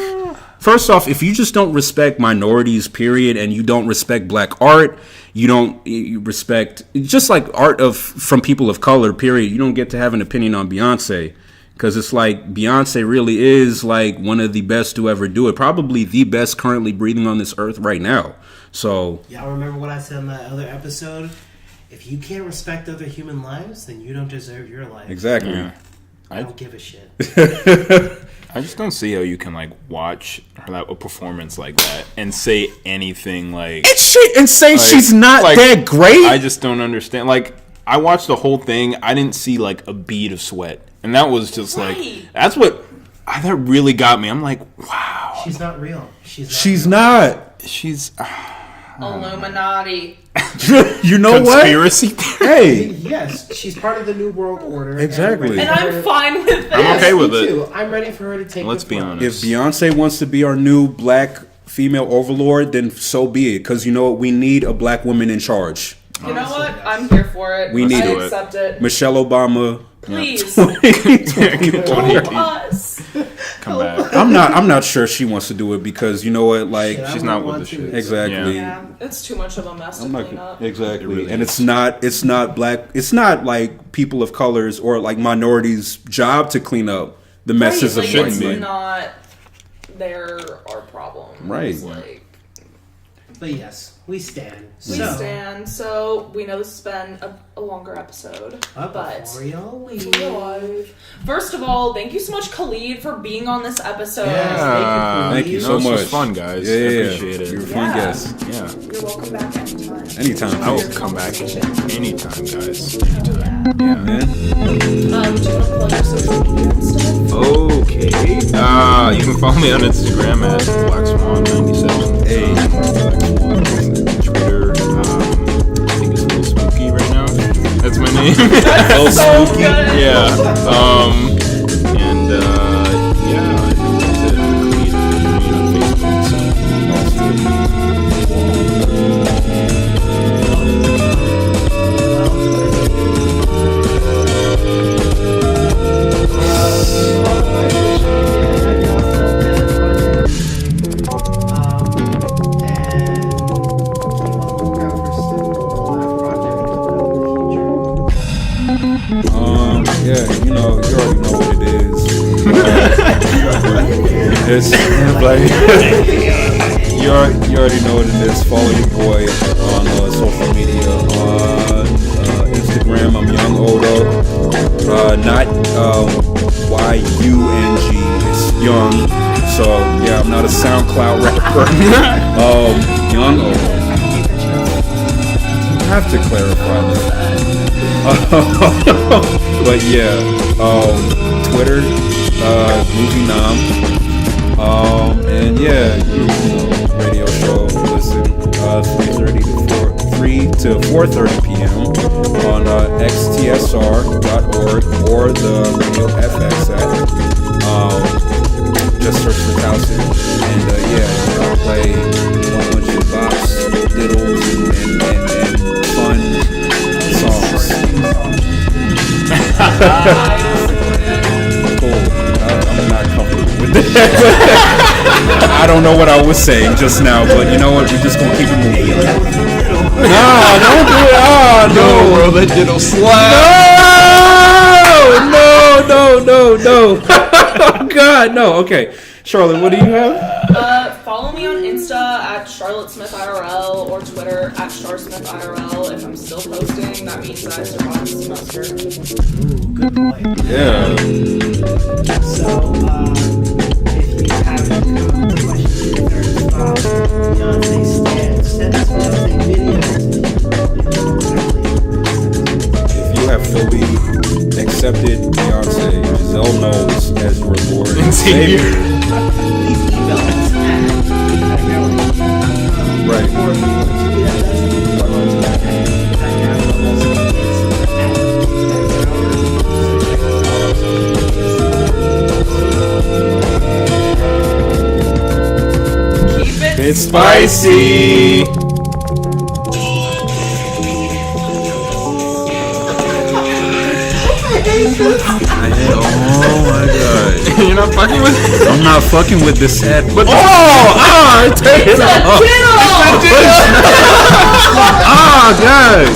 first off, if you just don't respect minorities, period, and you don't respect black art, you respect, just like art from people of color, period, you don't get to have an opinion on Beyonce. Because it's like, Beyonce really is, like, one of the best to ever do it. Probably the best currently breathing on this earth right now. So, y'all remember what I said in that other episode? If you can't respect other human lives, then you don't deserve your life. exactly. Yeah. I don't give a shit. I just don't see how you can like watch a performance like that and say anything like And say she's not like, that great? I just don't understand. Like, I watched the whole thing. I didn't see like a bead of sweat, and that was just like that really got me. I'm like, wow, She's not real. She's not. she's Illuminati. You know what? conspiracy. Hey, Yes, she's part of the New World Order. Exactly. And I'm fine with it. I'm okay with me it. too. I'm ready for her to take Let's the be throne. honest. if Beyonce wants to be our new black female overlord, then so be it. Because you know what? We need a black woman in charge. You know what? Honestly, I'm here for it. We need I it. accept it. Michelle Obama. Please. Help us. Come back. I'm not sure she wants to do it because you know what? Like, Shit, I She's wouldn't not with want the to. shit. exactly. Yeah, it's too much of a mess to I'm clean not up. exactly, It really and is. it's not black. It's not like people of colors or like minorities' job to clean up the messes Right, of like, white it's men. not our problem. Right. It's like, But yes, we stand. we stand. So we know this has been a longer episode, but Before y'all leave. first of all, thank you so much, Khalid, for being on this episode. Yeah. Thank you No, so this much. was fun, guys. Yeah, I appreciate it. You're a fun Yeah. guest. Yeah. You're welcome back anytime. Anytime. I will come back anytime, guys. Anytime. Yeah. Man. Do you want to plug your social media and stuff? Okay. You can follow me on Instagram at BlackSwan97. Hey. Twitter. I think it's a little spooky right now. That's my name. Oh, So spooky. good. Yeah. And yeah, I think that's it. Khalid Merene on Facebook. Yeah, you already know what it is. It's like you already know what it is. Follow your boy on social media on Instagram. I'm Young Odo, not YUNG. It's Young. So yeah, I'm not a SoundCloud rapper. Young Odo. I have to clarify that. But yeah, Twitter, Movie Nom, and yeah, radio show. Listen, 3 to 4:30 p.m. on xtsr.org or the Radio FX app. Just search for Towson, and yeah, I'll play a bunch of bops, diddles, and fun songs. Cool. I'm not comfortable with that. I don't know what I was saying just now, but you know what? We're just gonna keep it moving. Nah, don't do it. Oh no, bro, that diddle slap. No. Oh God, no. Okay, Charlotte, what do you have? Follow me on Insta at Charlotte Smith IRL or Twitter at Smith IRL. If I'm still posting, that means that I survived the semester. Ooh, good point. Yeah. So, if you have any questions, concerns about Beyonce stand, send us Beyonce videos. If you have fully accepted Beyonce, Giselle Knowles as your Lord and Savior. Please email us Right. or if you want to tweet at Keep it It's spicy. Oh my god. You're not fucking with it? I'm not fucking with this set. But Take it off. oh god.